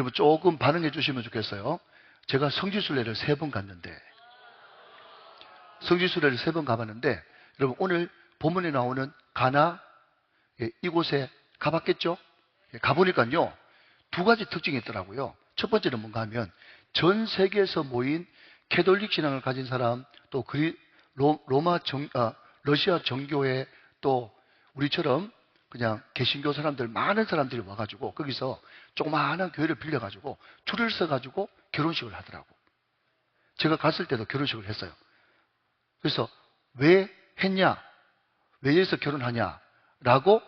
여러분 조금 반응해 주시면 좋겠어요. 제가 성지순례를 3번 갔는데, 성지순례를 3번 가봤는데, 여러분 오늘 본문에 나오는 가나, 이곳에 가봤겠죠? 가보니까요, 2가지 특징이 있더라고요. 첫 번째는 뭔가 하면, 전 세계에서 모인 캐톨릭 신앙을 가진 사람, 또 러시아 정교회, 또 우리처럼 그냥 개신교 사람들, 많은 사람들이 와가지고 거기서 조그마한 교회를 빌려가지고 줄을 서가지고 결혼식을 하더라고. 제가 갔을 때도 결혼식을 했어요. 그래서 왜 했냐? 왜 여기서 결혼하냐? 라고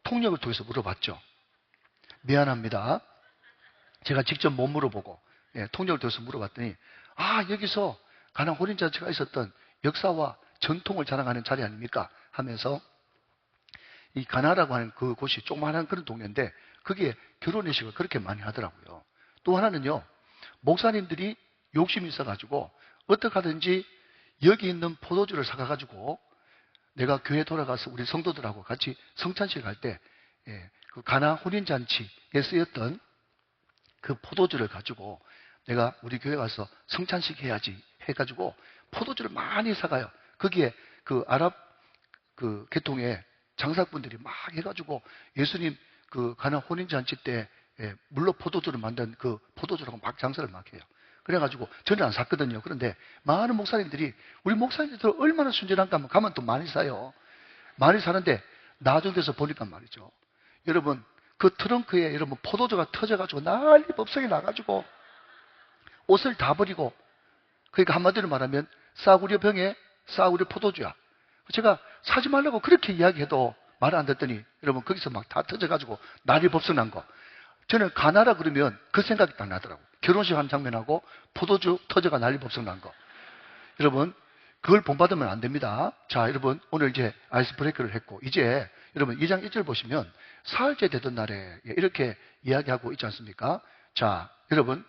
통역을 통해서 물어봤죠. 미안합니다. 제가 직접 못 물어보고 통역을 통해서 물어봤더니, 여기서 가나 혼인잔치가 있었던 역사와 전통을 자랑하는 자리 아닙니까? 하면서 이 가나라고 하는 그 곳이 조그마한 그런 동네인데 거기에 결혼회식을 그렇게 많이 하더라고요. 또 하나는요, 목사님들이 욕심이 있어가지고 어떻게 하든지 여기 있는 포도주를 사가가지고 내가 교회 돌아가서 우리 성도들하고 같이 성찬식 할 때 그 가나 혼인잔치에 쓰였던 그 포도주를 가지고 내가 우리 교회 가서 성찬식 해야지 해가지고 포도주를 많이 사가요. 거기에 그 아랍 그 계통의 장사꾼들이 막 해가지고 예수님 그 가나 혼인잔치 때 물로 포도주를 만든 그 포도주라고 막 장사를 막 해요. 그래가지고 저는 안 샀거든요. 그런데 많은 목사님들이, 우리 목사님들 얼마나 순진한가 하면 가면 또 많이 사요. 많이 사는데 나중 돼서 보니까 말이죠. 여러분 그 트렁크에 여러분 포도주가 터져가지고 난리 법석이 나가지고 옷을 다 버리고, 그러니까 한마디로 말하면 싸구려 병에 싸구려 포도주야. 제가 사지 말라고 그렇게 이야기해도 말을 안 듣더니 여러분 거기서 막 다 터져가지고 난리 법석 난 거. 저는 가나라 그러면 그 생각이 딱 나더라고. 결혼식 한 장면하고 포도주 터져가 난리 법석 난 거. 여러분 그걸 본받으면 안 됩니다. 자, 여러분 오늘 이제 아이스 브레이크를 했고, 이제 여러분 2장 1절 보시면 사흘째 되던 날에 이렇게 이야기하고 있지 않습니까? 자, 여러분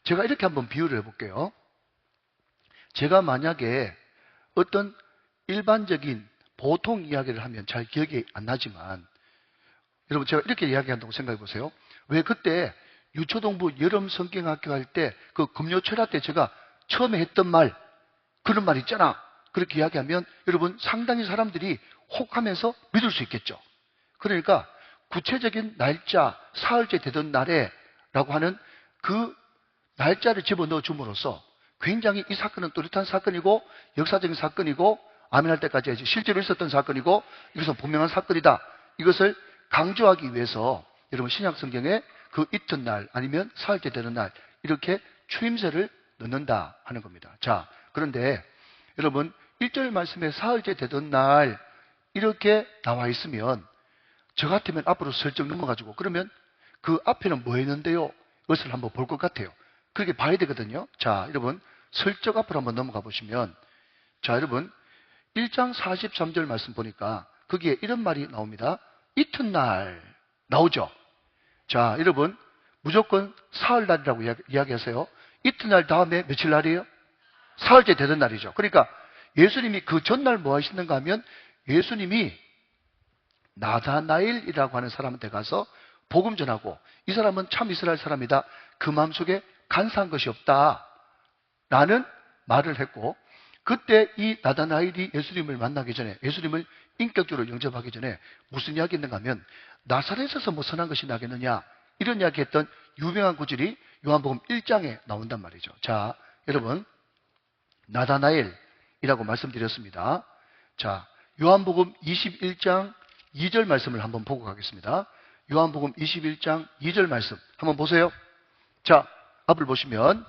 제가 이렇게 한번 비유를 해볼게요. 제가 만약에 어떤 일반적인 보통 이야기를 하면 잘 기억이 안 나지만, 여러분 제가 이렇게 이야기한다고 생각해 보세요. 왜 그때 유초동부 여름 성경학교 할 때 그 금요철야 때 제가 처음에 했던 말, 그런 말 있잖아. 그렇게 이야기하면 여러분 상당히 사람들이 혹하면서 믿을 수 있겠죠. 그러니까 구체적인 날짜, 사흘째 되던 날에 라고 하는 그 날짜를 집어넣어 줌으로써 굉장히 이 사건은 또렷한 사건이고 역사적인 사건이고 아멘할 때까지 실제로 있었던 사건이고 이것은 분명한 사건이다. 이것을 강조하기 위해서 여러분 신약 성경에 그 이튿날 아니면 사흘째 되는 날 이렇게 추임새를 넣는다 하는 겁니다. 자, 그런데 여러분 1절 말씀에 사흘째 되던 날 이렇게 나와 있으면 저 같으면 앞으로 슬쩍 넘어가지고 그러면 그 앞에는 뭐 했는데요? 이것을 한번 볼 것 같아요. 그렇게 봐야 되거든요. 자, 여러분 슬쩍 앞으로 한번 넘어가 보시면, 자, 여러분 1장 43절 말씀 보니까 거기에 이런 말이 나옵니다. 이튿날 나오죠. 자, 여러분 무조건 사흘날이라고 이야기하세요. 이튿날 다음에 며칠 날이에요? 사흘째 되던 날이죠. 그러니까 예수님이 그 전날 뭐 하시는가 하면 예수님이 나다나엘이라고 하는 사람한테 가서 복음 전하고, 이 사람은 참 이스라엘 사람이다. 그 마음속에 간사한 것이 없다 라는 말을 했고, 그때 이 나다나엘이 예수님을 만나기 전에, 예수님을 인격적으로 영접하기 전에 무슨 이야기 했는가 하면 나사렛에서 뭐 선한 것이 나겠느냐, 이런 이야기 했던 유명한 구절이 요한복음 1장에 나온단 말이죠. 자, 여러분 나다나엘이라고 말씀드렸습니다. 자, 요한복음 21장 2절 말씀을 한번 보고 가겠습니다. 요한복음 21장 2절 말씀 한번 보세요. 자, 앞을 보시면,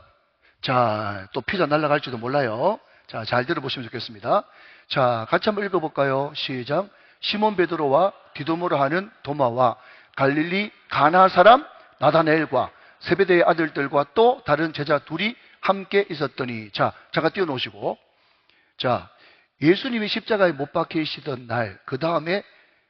자, 또 피자 날아갈지도 몰라요. 자, 잘 들어보시면 좋겠습니다. 자, 같이 한번 읽어볼까요? 시작. 시몬 베드로와 디도모라 하는 도마와 갈릴리 가나 사람 나다나엘과 세베대의 아들들과 또 다른 제자 둘이 함께 있었더니, 자, 잠깐 띄워놓으시고, 자, 예수님이 십자가에 못 박히시던 날, 그 다음에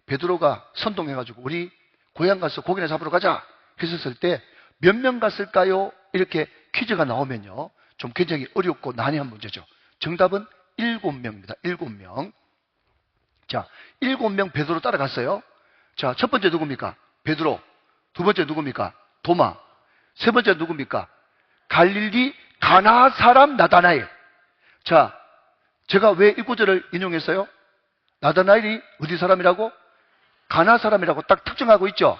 베드로가 선동해가지고 우리 고향 가서 고기나 잡으러 가자 했었을 때 몇 명 갔을까요? 이렇게 퀴즈가 나오면요, 좀 굉장히 어렵고 난해한 문제죠. 정답은 7명입니다. 7명. 자, 7명 베드로 따라갔어요. 자, 첫 번째 누굽니까? 베드로. 두 번째 누굽니까? 도마. 세 번째 누굽니까? 갈릴리 가나 사람 나다나엘. 자, 제가 왜 이 구절을 인용했어요? 나다나엘이 어디 사람이라고? 가나 사람이라고 딱 특정하고 있죠?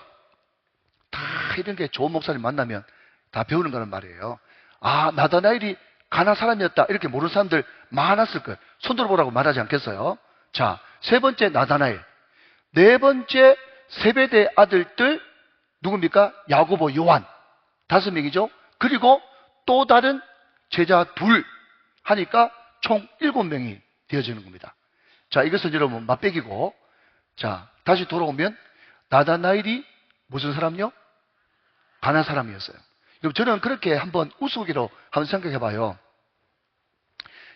다 이런 게 좋은 목사님 만나면 다 배우는 거란 말이에요. 아, 나다나엘이 가나 사람이었다. 이렇게 모르는 사람들 많았을 거예요. 손 들어보라고 말하지 않겠어요? 자, 세 번째 나다나엘. 네 번째 세베대 아들들 누굽니까? 야고보, 요한. 5명이죠. 그리고 또 다른 제자 둘 하니까 총 7명이 되어지는 겁니다. 자, 이것은 여러분 맛배기고, 자, 다시 돌아오면 나다나엘이 무슨 사람요? 가나 사람이었어요. 여러분, 저는 그렇게 한번 우스갯기로 한번 생각해 봐요.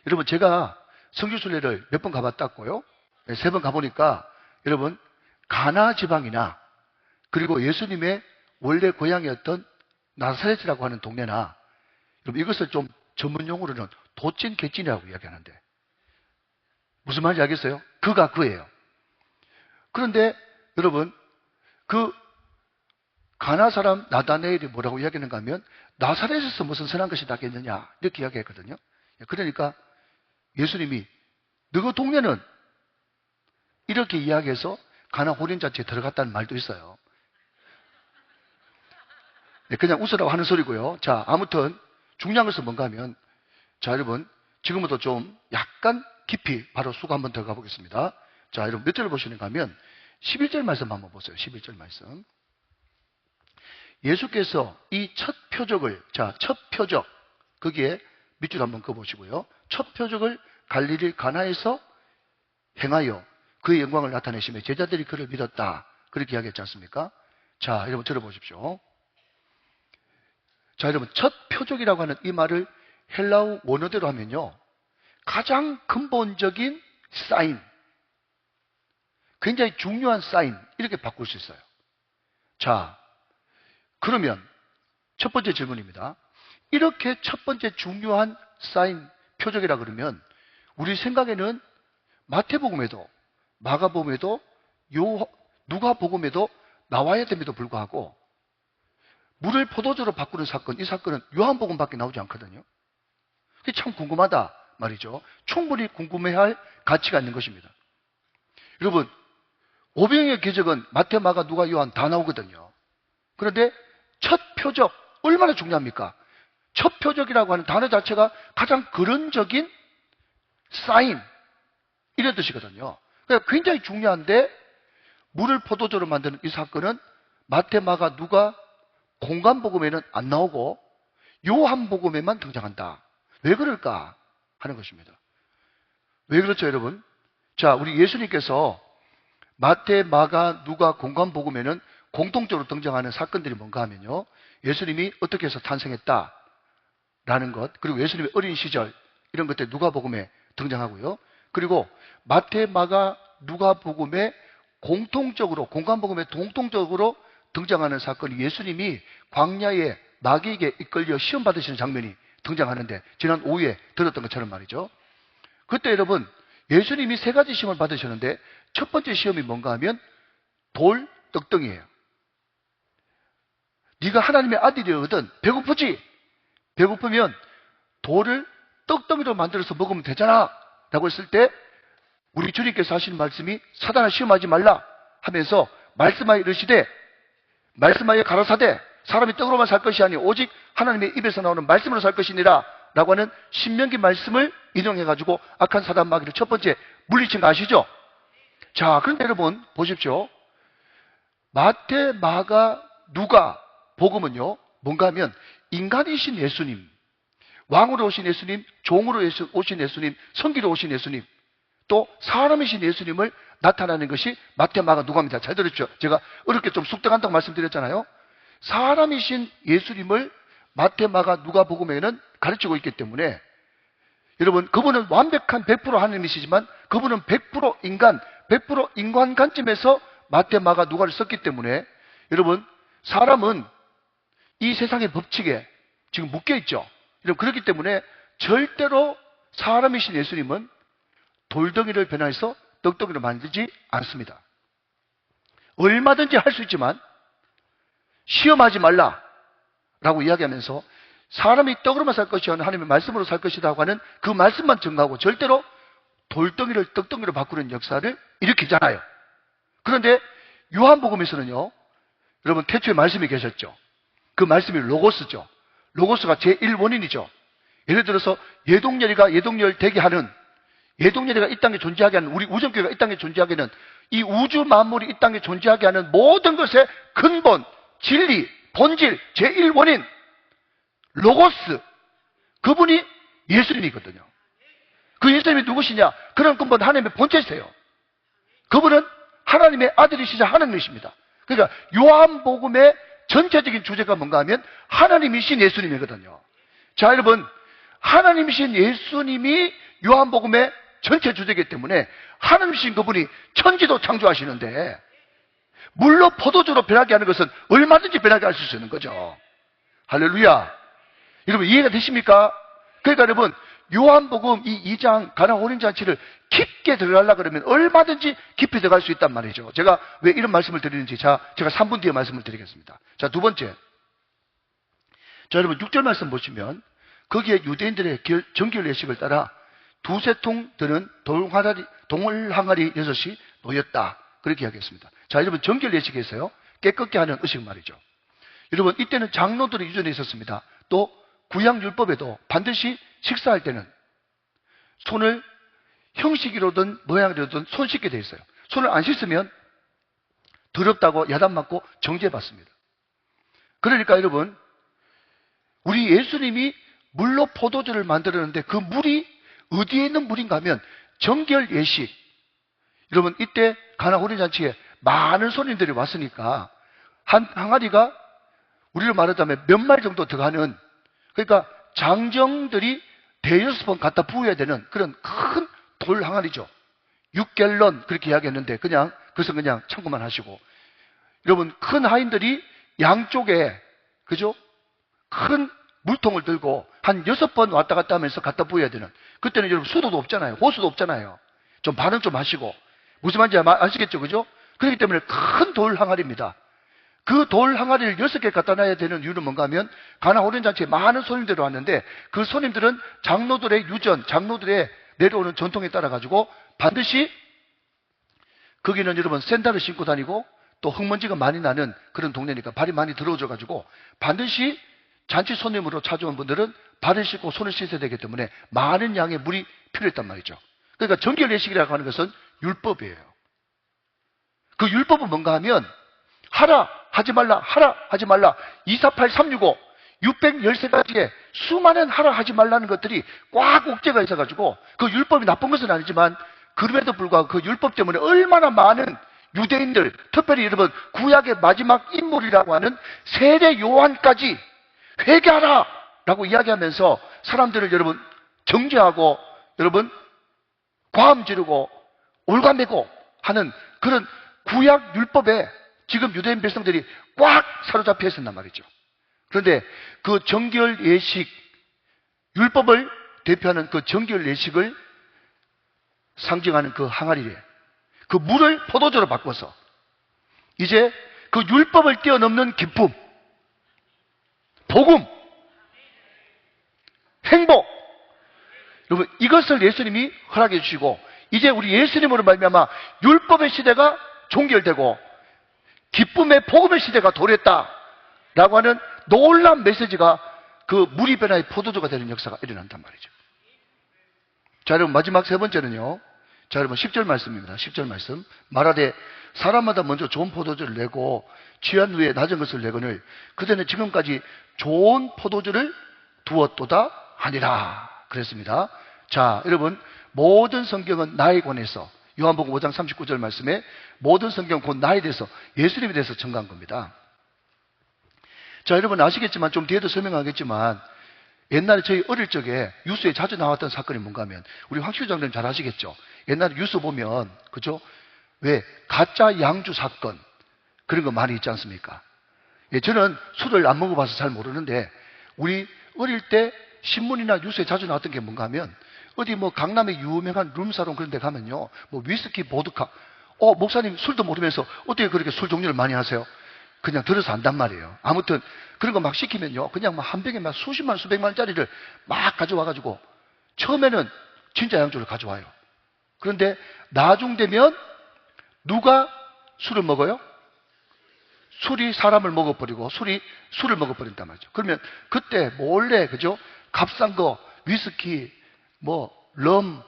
여러분, 제가 성지순례를 몇 번 가봤다고요? 3번 가보니까 여러분, 가나 지방이나 그리고 예수님의 원래 고향이었던 나사렛이라고 하는 동네나, 여러분, 이것을 좀 전문 용어로는 도찐 개찐이라고 이야기하는데, 무슨 말인지 알겠어요? 그가 그예요. 그런데 여러분, 그 가나 사람 나다나엘이 뭐라고 이야기하는가 하면, 나사렛에서 무슨 선한 것이 나겠느냐 이렇게 이야기했거든요. 그러니까 예수님이 너그 동네는 이렇게 이야기해서 가나 호련잔치에 들어갔다는 말도 있어요. 그냥 웃으라고 하는 소리고요. 자, 아무튼 중요한 것은 뭔가 하면, 자, 여러분, 지금부터 좀 약간 깊이 바로 수고 한번 들어가 보겠습니다. 자, 여러분, 몇 절을 보시는가 하면 11절 말씀 한번 보세요. 11절 말씀. 예수께서 이 첫 표적을, 자, 첫 표적, 거기에 밑줄 한번 그어보시고요. 첫 표적을 갈릴리 가나에서 행하여 그의 영광을 나타내시며 제자들이 그를 믿었다. 그렇게 이야기했지 않습니까? 자, 여러분 들어보십시오. 자, 여러분, 첫 표적이라고 하는 이 말을 헬라어 원어대로 하면요, 가장 근본적인 사인, 굉장히 중요한 사인, 이렇게 바꿀 수 있어요. 자, 그러면 첫 번째 질문입니다. 이렇게 첫 번째 중요한 사인, 표적이라 그러면 우리 생각에는 마태복음에도 마가복음에도 누가복음에도 나와야 됨에도 불구하고 물을 포도주로 바꾸는 사건, 이 사건은 요한복음밖에 나오지 않거든요. 그게 참 궁금하다 말이죠. 충분히 궁금해할 가치가 있는 것입니다. 여러분, 오병이의 기적은 마태, 마가, 누가, 요한 다 나오거든요. 그런데 첫 표적, 얼마나 중요합니까? 첫 표적이라고 하는 단어 자체가 가장 근원적인 사인, 이런 뜻이거든요. 그러니까 굉장히 중요한데, 물을 포도주로 만드는 이 사건은 마태, 마가, 누가, 공간복음에는 안 나오고 요한복음에만 등장한다. 왜 그럴까 하는 것입니다. 왜 그렇죠, 여러분? 자, 우리 예수님께서 마태, 마가, 누가, 공간복음에는 공통적으로 등장하는 사건들이 뭔가 하면요, 예수님이 어떻게 해서 탄생했다 라는 것, 그리고 예수님의 어린 시절, 이런 것들 누가복음에 등장하고요. 그리고 마태, 마가, 누가복음에 공통적으로, 공간복음에 공통적으로 등장하는 사건이 예수님이 광야에 마귀에게 이끌려 시험 받으시는 장면이 등장하는데, 지난 오후에 들었던 것처럼 말이죠. 그때 여러분, 예수님이 3가지 시험을 받으셨는데 첫 번째 시험이 뭔가 하면 돌, 떡덩이에요. 네가 하나님의 아들이거든 배고프지? 배고프면 돌을 떡덩이로 만들어서 먹으면 되잖아 라고 했을 때, 우리 주님께서 하시는 말씀이 사단아 시험하지 말라 하면서 말씀하여 이르시되, 말씀하여 가라사대 사람이 떡으로만 살 것이 아니 오직 하나님의 입에서 나오는 말씀으로 살 것이니라 라고 하는 신명기 말씀을 인용해가지고 악한 사단 마귀를 첫 번째 물리친 거 아시죠? 자, 그런데 여러분 보십시오. 마태, 마가, 누가 복음은요, 뭔가 하면 인간이신 예수님, 왕으로 오신 예수님, 종으로 오신 예수님, 성기로 오신 예수님, 또 사람이신 예수님을 나타나는 것이 마태, 마가, 누가입니다. 잘 들으십시오. 제가 어렵게 좀 숙당한다고 말씀드렸잖아요. 사람이신 예수님을 마태, 마가, 누가복음에는 가르치고 있기 때문에, 여러분, 그분은 완벽한 100% 하나님이시지만 그분은 100% 인간, 100% 인간 관점에서 마태, 마가, 누가를 썼기 때문에, 여러분, 사람은 이 세상의 법칙에 지금 묶여있죠. 여러분, 그렇기 때문에 절대로 사람이신 예수님은 돌덩이를 변화해서 떡덩이로 만들지 않습니다. 얼마든지 할 수 있지만 시험하지 말라 라고 이야기하면서 사람이 떡으로만 살 것이 아니라 하나님의 말씀으로 살 것이라고 하는 그 말씀만 증거하고 절대로 돌덩이를 떡덩이로 바꾸는 역사를 일으키잖아요. 그런데 요한복음에서는요, 여러분 태초에 말씀이 계셨죠. 그 말씀이 로고스죠. 로고스가 제1원인이죠. 예를 들어서 예동열이가 예동열 되게 하는, 예동열이가 이 땅에 존재하게 하는, 우리 우정교회가 이 땅에 존재하게 하는, 이 우주 만물이 이 땅에 존재하게 하는 모든 것의 근본, 진리, 본질, 제1원인 로고스, 그분이 예수님이거든요. 그 예수님이 누구시냐? 그런 근본 하나님의 본체세요. 그분은 하나님의 아들이시자 하나님이십니다. 그러니까 요한복음의 전체적인 주제가 뭔가 하면 하나님이신 예수님이거든요. 자, 여러분, 하나님이신 예수님이 요한복음의 전체 주제이기 때문에 하나님이신 그분이 천지도 창조하시는데 물로 포도주로 변하게 하는 것은 얼마든지 변하게 할 수 있는 거죠. 할렐루야. 여러분 이해가 되십니까? 그러니까 여러분 요한복음 이 2장 가나 혼인잔치를 깊게 들어가려고 그러면 얼마든지 깊이 들어갈 수 있단 말이죠. 제가 왜 이런 말씀을 드리는지 제가 3분 뒤에 말씀을 드리겠습니다. 자, 두 번째. 자, 여러분 6절 말씀 보시면 거기에 유대인들의 정결 예식을 따라 두세 통 드는 동을항아리 6이 놓였다. 그렇게 이야기했습니다. 자, 여러분 정결 예식에서요 깨끗게 하는 의식 말이죠. 여러분 이때는 장로들이 유전에 있었습니다. 또 구약율법에도 반드시 식사할 때는 손을 형식이로든 모양이로든 손 씻게 되어 있어요. 손을 안 씻으면 더럽다고 야단맞고 정죄받습니다. 그러니까 여러분 우리 예수님이 물로 포도주를 만들었는데 그 물이 어디에 있는 물인가 하면 정결 예식. 여러분 이때 가나 혼인잔치에 많은 손님들이 왔으니까 한 항아리가 우리로 말하자면 몇 마리 정도 들어가는, 그러니까 장정들이 대여섯 번 갖다 부어야 되는 그런 큰 돌 항아리죠. 6갤런 그렇게 이야기했는데 그것은 그냥 참고만 하시고, 여러분 큰 하인들이 양쪽에 그죠? 큰 물통을 들고 한 6번 왔다 갔다 하면서 갖다 부어야 되는, 그때는 여러분 수도도 없잖아요. 호수도 없잖아요. 좀 반응 좀 하시고 무슨 말인지 아시겠죠? 그죠? 그렇기 때문에 큰 돌 항아리입니다. 그 돌 항아리를 6개 갖다 놔야 되는 이유는 뭔가 하면 가나 혼인잔치에 많은 손님들이 왔는데 그 손님들은 장로들의 유전, 장로들의 내려오는 전통에 따라 가지고 반드시 거기는 여러분 샌들을 신고 다니고 또 흙먼지가 많이 나는 그런 동네니까 발이 많이 더러워져 가지고 반드시 잔치 손님으로 찾아온 분들은 발을 씻고 손을 씻어야 되기 때문에 많은 양의 물이 필요했단 말이죠. 그러니까 정결 예식이라고 하는 것은 율법이에요. 그 율법은 뭔가 하면 하라 하지 말라, 하라 하지 말라, 248, 365 613가지의 수많은 하라 하지 말라는 것들이 꽉 옥죄가 있어가지고 그 율법이 나쁜 것은 아니지만 그럼에도 불구하고 그 율법 때문에 얼마나 많은 유대인들, 특별히 여러분 구약의 마지막 인물이라고 하는 세례 요한까지 회개하라 라고 이야기하면서 사람들을 여러분 정죄하고 여러분 과음 지르고 올가매고 하는 그런 구약 율법에 지금 유대인 백성들이 꽉 사로잡혀 있었단 말이죠. 그런데 그 정결 예식, 율법을 대표하는 그 정결 예식을 상징하는 그 항아리에 그 물을 포도주로 바꿔서 이제 그 율법을 뛰어넘는 기쁨, 복음, 행복, 여러분 이것을 예수님이 허락해 주시고 이제 우리 예수님으로 말미암아 율법의 시대가 종결되고 기쁨의 복음의 시대가 도래했다라고 하는 놀라운 메시지가 그 물이 변화의 포도주가 되는 역사가 일어난단 말이죠. 자, 여러분 마지막 세 번째는요. 자, 여러분 10절 말씀입니다. 10절 말씀. 말하되 사람마다 먼저 좋은 포도주를 내고 취한 후에 낮은 것을 내거늘 그대는 지금까지 좋은 포도주를 두었도다 하니라 그랬습니다. 자, 여러분 모든 성경은 나에 관해서 요한복음 5장 39절 말씀에 모든 성경 곧 나에 대해서 예수님에 대해서 증거한 겁니다. 자, 여러분 아시겠지만 좀 뒤에도 설명하겠지만 옛날에 저희 어릴 적에 뉴스에 자주 나왔던 사건이 뭔가 하면 우리 황시장님 잘 아시겠죠? 옛날에 뉴스 보면 그죠? 왜 가짜 양주 사건 그런 거 많이 있지 않습니까? 예, 저는 술을 안 먹어봐서 잘 모르는데 우리 어릴 때 신문이나 뉴스에 자주 나왔던 게 뭔가 하면 어디 뭐 강남의 유명한 룸사롱 그런 데 가면요 뭐 위스키, 보드카 목사님 술도 모르면서 어떻게 그렇게 술 종류를 많이 하세요? 그냥 들어서 한단 말이에요. 아무튼 그런 거 막 시키면요. 그냥 막 한 병에 막 수십만, 수백만 원짜리를 막 가져와가지고 처음에는 진짜 양주를 가져와요. 그런데 나중 되면 누가 술을 먹어요? 술이 사람을 먹어버리고 술이 술을 먹어버린단 말이죠. 그러면 그때 몰래, 그죠? 값싼 거, 위스키, 뭐, 럼,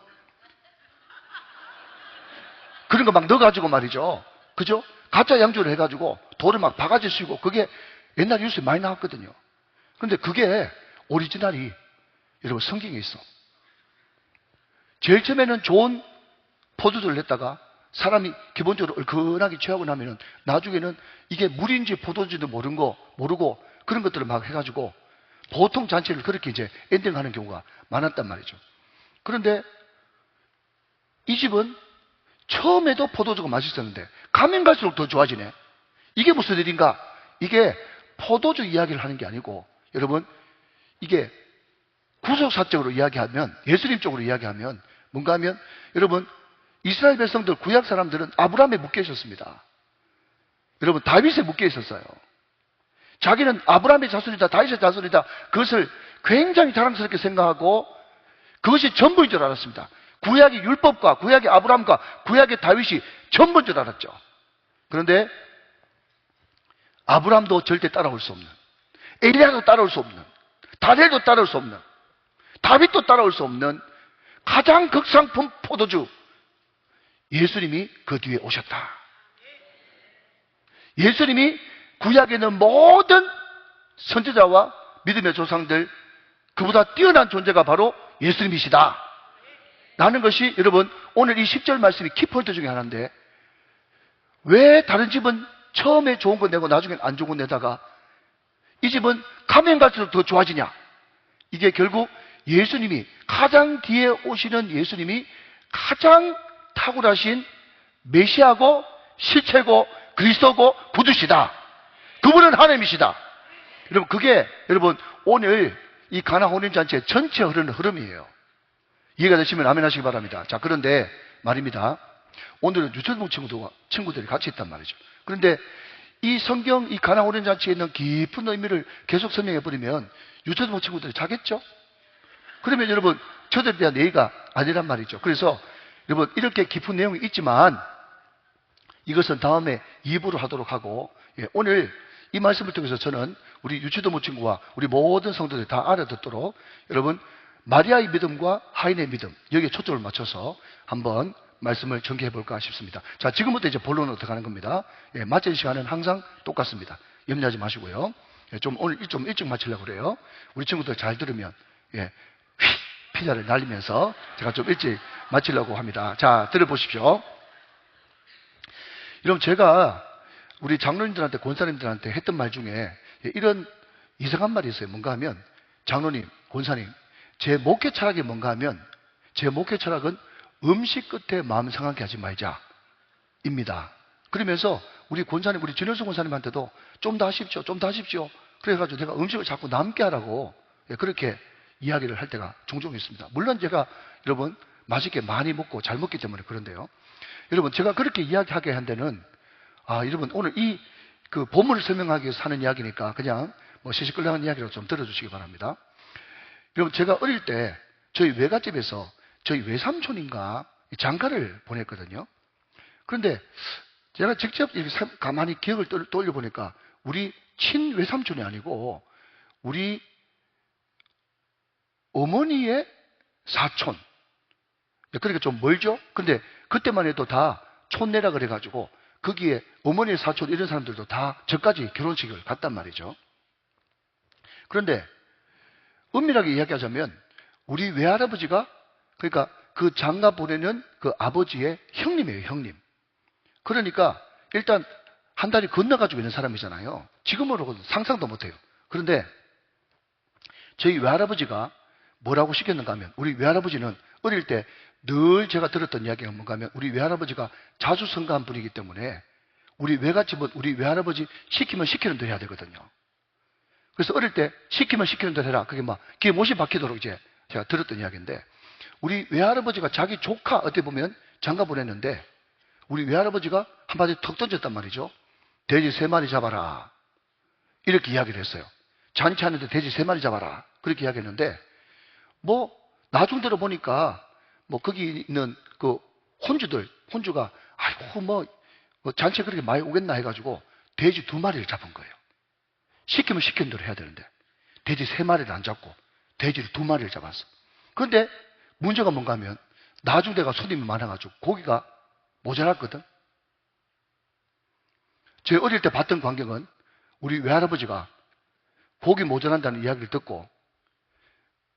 그런 거 막 넣어가지고 말이죠. 그죠? 가짜 양주를 해가지고 돌을 막 바가지 씌우고 그게 옛날 뉴스에 많이 나왔거든요. 그런데 그게 오리지널이 여러분 성경에 있어. 제일 처음에는 좋은 포도주를 냈다가 사람이 기본적으로 얼큰하게 취하고 나면은 나중에는 이게 물인지 포도주인지 모르고 그런 것들을 막 해가지고 보통 잔치를 그렇게 이제 엔딩하는 경우가 많았단 말이죠. 그런데 이 집은 처음에도 포도주가 맛있었는데 가면 갈수록 더 좋아지네. 이게 무슨 일인가? 이게 포도주 이야기를 하는 게 아니고 여러분 이게 구속사적으로 이야기하면 예수님 쪽으로 이야기하면 뭔가 하면 여러분 이스라엘 백성들 구약 사람들은 아브라함에 묶여 있었습니다. 여러분 다윗에 묶여 있었어요. 자기는 아브라함의 자손이다 다윗의 자손이다 그것을 굉장히 자랑스럽게 생각하고 그것이 전부인 줄 알았습니다. 구약의 율법과 구약의 아브라함과 구약의 다윗이 전부인 줄 알았죠. 그런데 아브라함도 절대 따라올 수 없는, 엘리야도 따라올 수 없는, 다니엘도 따라올 수 없는, 다윗도 따라올 수 없는 가장 극상품 포도주 예수님이 그 뒤에 오셨다. 예수님이 구약에 있는 모든 선지자와 믿음의 조상들 그보다 뛰어난 존재가 바로 예수님이시다 라는 것이 여러분 오늘 이 10절 말씀이 키포인트 중에 하나인데 왜 다른 집은 처음에 좋은 거 내고 나중엔 안 좋은 거 내다가 이 집은 가면 갈수록 더 좋아지냐? 이게 결국 예수님이 가장 뒤에 오시는 예수님이 가장 탁월하신 메시아고 실체고 그리스도고 구주시다. 그분은 하나님이시다. 여러분 그게 여러분 오늘 이 가나 혼인잔치의 전체 흐르는 흐름이에요. 이해가 되시면 아멘 하시기 바랍니다. 자 그런데 말입니다. 오늘은 유초동 친구들이 같이 있단 말이죠. 그런데 이 성경 이 가나 혼인잔치에 있는 깊은 의미를 계속 설명해 버리면 유초동 친구들이 자겠죠? 그러면 여러분 저들에 대한 예의가 아니란 말이죠. 그래서 여러분 이렇게 깊은 내용이 있지만 이것은 다음에 2부로 하도록 하고 오늘 이 말씀을 통해서 저는 우리 유치도모 친구와 우리 모든 성도들이 다 알아듣도록 여러분 마리아의 믿음과 하인의 믿음 여기에 초점을 맞춰서 한번 말씀을 전개해 볼까 싶습니다. 자 지금부터 이제 본론으로 들어가는 겁니다. 마칠 시간은 항상 똑같습니다. 염려하지 마시고요. 오늘 좀 일찍 마치려고 그래요. 우리 친구들 잘 들으면 피자를 날리면서 제가 좀 일찍 마치려고 합니다. 자 들어보십시오. 여러분 제가 우리 장로님들한테 권사님들한테 했던 말 중에 이런 이상한 말이 있어요. 뭔가 하면 장로님, 권사님 제 목회 철학이 뭔가 하면 제 목회 철학은 음식 끝에 마음 상하게 하지 말자 입니다. 그러면서 우리 권사님 우리 진열수 권사님한테도 좀 더 하십시오. 좀 더 하십시오. 그래가지고 내가 음식을 자꾸 남게 하라고 그렇게 이야기를 할 때가 종종 있습니다. 물론 제가 여러분 맛있게 많이 먹고 잘 먹기 때문에 그런데요. 여러분 제가 그렇게 이야기하게 한 데는 여러분 오늘 이 그 본문을 설명하기 위해서 하는 이야기니까 그냥 뭐 시시끌렁한 이야기로 좀 들어주시기 바랍니다. 여러분 제가 어릴 때 저희 외갓집에서 저희 외삼촌인가 장가를 보냈거든요. 그런데 제가 직접 이렇게 가만히 기억을 떠올려보니까 우리 친외삼촌이 아니고 우리 어머니의 사촌. 그러니까 좀 멀죠? 근데 그때만 해도 다 촌내라 그래가지고 거기에 어머니의 사촌 이런 사람들도 다 저까지 결혼식을 갔단 말이죠. 그런데 엄밀하게 이야기하자면 우리 외할아버지가 그러니까 그 장가 보내는 그 아버지의 형님이에요. 형님. 그러니까 일단 한 달이 건너가지고 있는 사람이잖아요. 지금으로는 상상도 못해요. 그런데 저희 외할아버지가 뭐라고 시켰는가 하면 우리 외할아버지는 어릴 때 늘 제가 들었던 이야기가 뭔가 하면 우리 외할아버지가 자주 성가한 분이기 때문에 우리 외갓집은 우리 외할아버지 시키면 시키는 대로 해야 되거든요. 그래서 어릴 때 시키면 시키는 대로 해라. 그게 막 귀에 못이 박히도록 이제 제가 들었던 이야기인데 우리 외할아버지가 자기 조카 어떻게 보면 장가 보냈는데 우리 외할아버지가 한마디 턱 던졌단 말이죠. 돼지 3마리 잡아라. 이렇게 이야기를 했어요. 잔치하는데 돼지 3마리 잡아라. 그렇게 이야기했는데, 뭐, 나중 들어보니까, 뭐, 거기 있는 그 혼주가, 아이고, 뭐 잔치에 그렇게 많이 오겠나 해가지고, 돼지 2마리를 잡은 거예요. 시키면 시킨 대로 해야 되는데, 돼지 3마리를 안 잡고, 돼지를 2마리를 잡았어. 그런데, 문제가 뭔가 하면, 나중 내가 손님이 많아가지고, 고기가 모자랐거든? 제 어릴 때 봤던 광경은, 우리 외할아버지가 고기 모자란다는 이야기를 듣고,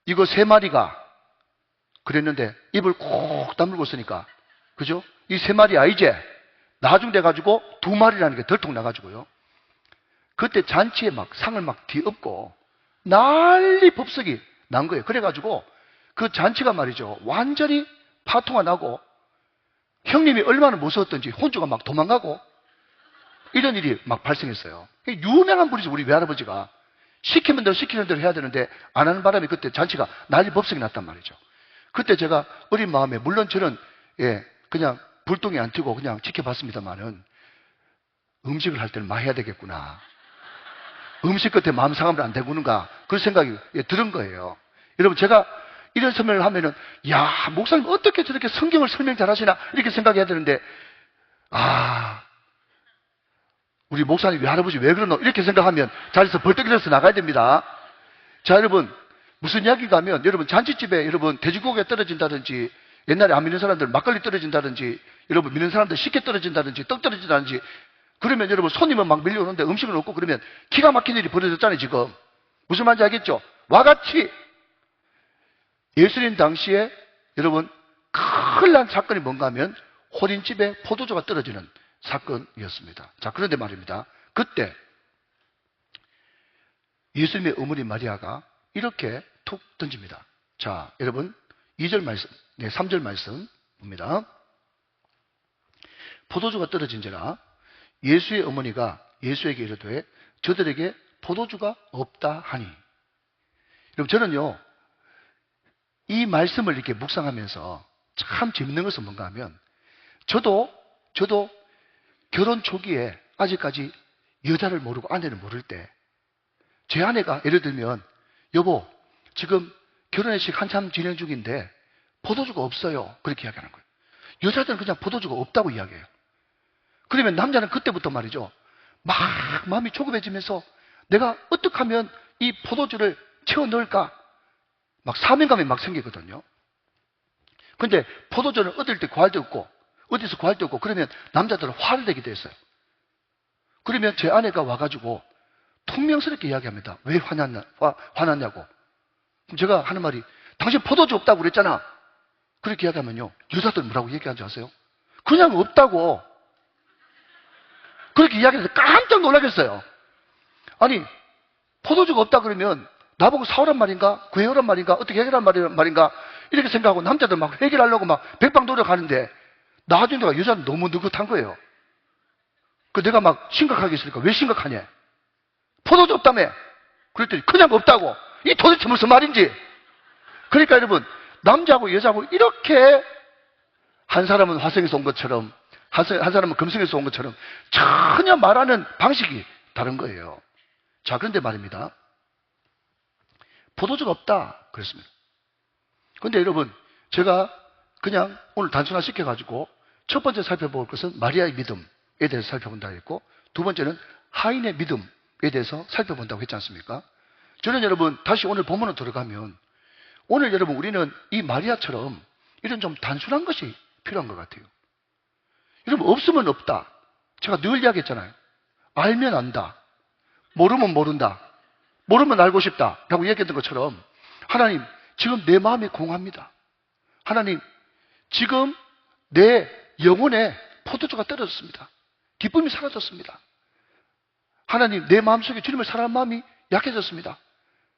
이거 3마리가 그랬는데 입을 꼭 다물고 있으니까, 그죠? 이 3마리야, 이제 나중 돼가지고 2마리라는 게 덜통 나가지고요. 그때 잔치에 막 상을 막 뒤엎고 난리 법석이 난 거예요. 그래가지고 그 잔치가 말이죠. 완전히 파통가 나고 형님이 얼마나 무서웠던지 혼주가 막 도망가고 이런 일이 막 발생했어요. 유명한 분이죠. 우리 외할아버지가. 시키는 대로 해야 되는데 안 하는 바람에 그때 잔치가 난리 법석이 났단 말이죠. 그때 제가 어린 마음에, 물론 저는 그냥 불똥이 안 튀고 그냥 지켜봤습니다만은, 음식을 할 때는 많이 해야 되겠구나. 음식 끝에 마음 상하면 안 되구나. 그런 생각이 들은 거예요. 여러분, 제가 이런 설명을 하면은, 야, 목사님 어떻게 저렇게 성경을 설명 잘하시나 이렇게 생각해야 되는데, 우리 목사님 외할아버지 왜 그러노? 이렇게 생각하면 자리에서 벌떡 일어서 나가야 됩니다. 자, 여러분, 무슨 이야기가 하면, 여러분, 잔치집에 여러분 돼지고기가 떨어진다든지, 옛날에 안 믿는 사람들 막걸리 떨어진다든지, 여러분 믿는 사람들 식혜 떨어진다든지, 떡 떨어진다든지, 그러면 여러분 손님은 막 밀려오는데 음식을 없고 그러면 기가 막힌 일이 벌어졌잖아요, 지금. 무슨 말인지 알겠죠? 와같이 예수님 당시에 여러분 큰일 난 사건이 뭔가 하면 호린집에 포도주가 떨어지는 사건이었습니다. 자, 그런데 말입니다. 그때 예수님의 어머니 마리아가 이렇게 툭 던집니다. 자, 여러분 2절 말씀, 3절 말씀 봅니다. 포도주가 떨어진지라 예수의 어머니가 예수에게 이르되 저들에게 포도주가 없다 하니. 여러분, 저는요 이 말씀을 이렇게 묵상하면서 참 재밌는 것은 뭔가 하면, 저도 결혼 초기에 아직까지 여자를 모르고 아내를 모를 때 제 아내가 예를 들면, 여보 지금 결혼식 한참 진행 중인데 포도주가 없어요, 그렇게 이야기하는 거예요. 여자들은 그냥 포도주가 없다고 이야기해요. 그러면 남자는 그때부터 말이죠, 막 마음이 조급해지면서 내가 어떻게 하면 이 포도주를 채워 넣을까, 막 사명감이 막 생기거든요. 근데 포도주를 얻을 때 구할 데 없고, 어디서 구할 데 없고, 그러면 남자들은 화를 내게 됐어요. 그러면 제 아내가 와가지고 퉁명스럽게 이야기합니다. 왜 화났냐고. 그럼 제가 하는 말이, 당신 포도주 없다고 그랬잖아. 그렇게 이야기하면요, 여자들 뭐라고 얘기하는지 아세요? 그냥 없다고. 그렇게 이야기해서 깜짝 놀라겠어요. 아니, 포도주가 없다 그러면 나보고 사오란 말인가? 구해오란 말인가? 어떻게 해결한 말인가? 이렇게 생각하고 남자들 막 해결하려고 막 백방 노력하는데, 나중에 내가 여자는 너무 느긋한 거예요. 그 내가 막 심각하게 있으니까, 왜 심각하냐? 포도주 없다며. 그랬더니 그냥 없다고. 이 도대체 무슨 말인지. 그러니까 여러분, 남자하고 여자하고 이렇게 한 사람은 화성에서 온 것처럼, 한 사람은 금성에서 온 것처럼 전혀 말하는 방식이 다른 거예요. 자, 그런데 말입니다. 포도주가 없다 그랬습니다. 그런데 여러분, 제가 그냥 오늘 단순화시켜가지고 첫 번째 살펴볼 것은 마리아의 믿음에 대해서 살펴본다고 했고, 두 번째는 하인의 믿음에 대해서 살펴본다고 했지 않습니까? 저는 여러분, 다시 오늘 본문으로 들어가면, 오늘 여러분 우리는 이 마리아처럼 이런 좀 단순한 것이 필요한 것 같아요. 여러분, 없으면 없다. 제가 늘 이야기했잖아요. 알면 안다. 모르면 모른다. 모르면 알고 싶다. 라고 얘기했던 것처럼, 하나님, 지금 내 마음이 공합니다. 하나님, 지금 내 영혼에 포도주가 떨어졌습니다. 기쁨이 사라졌습니다. 하나님, 내 마음속에 주님을 사랑하는 마음이 약해졌습니다.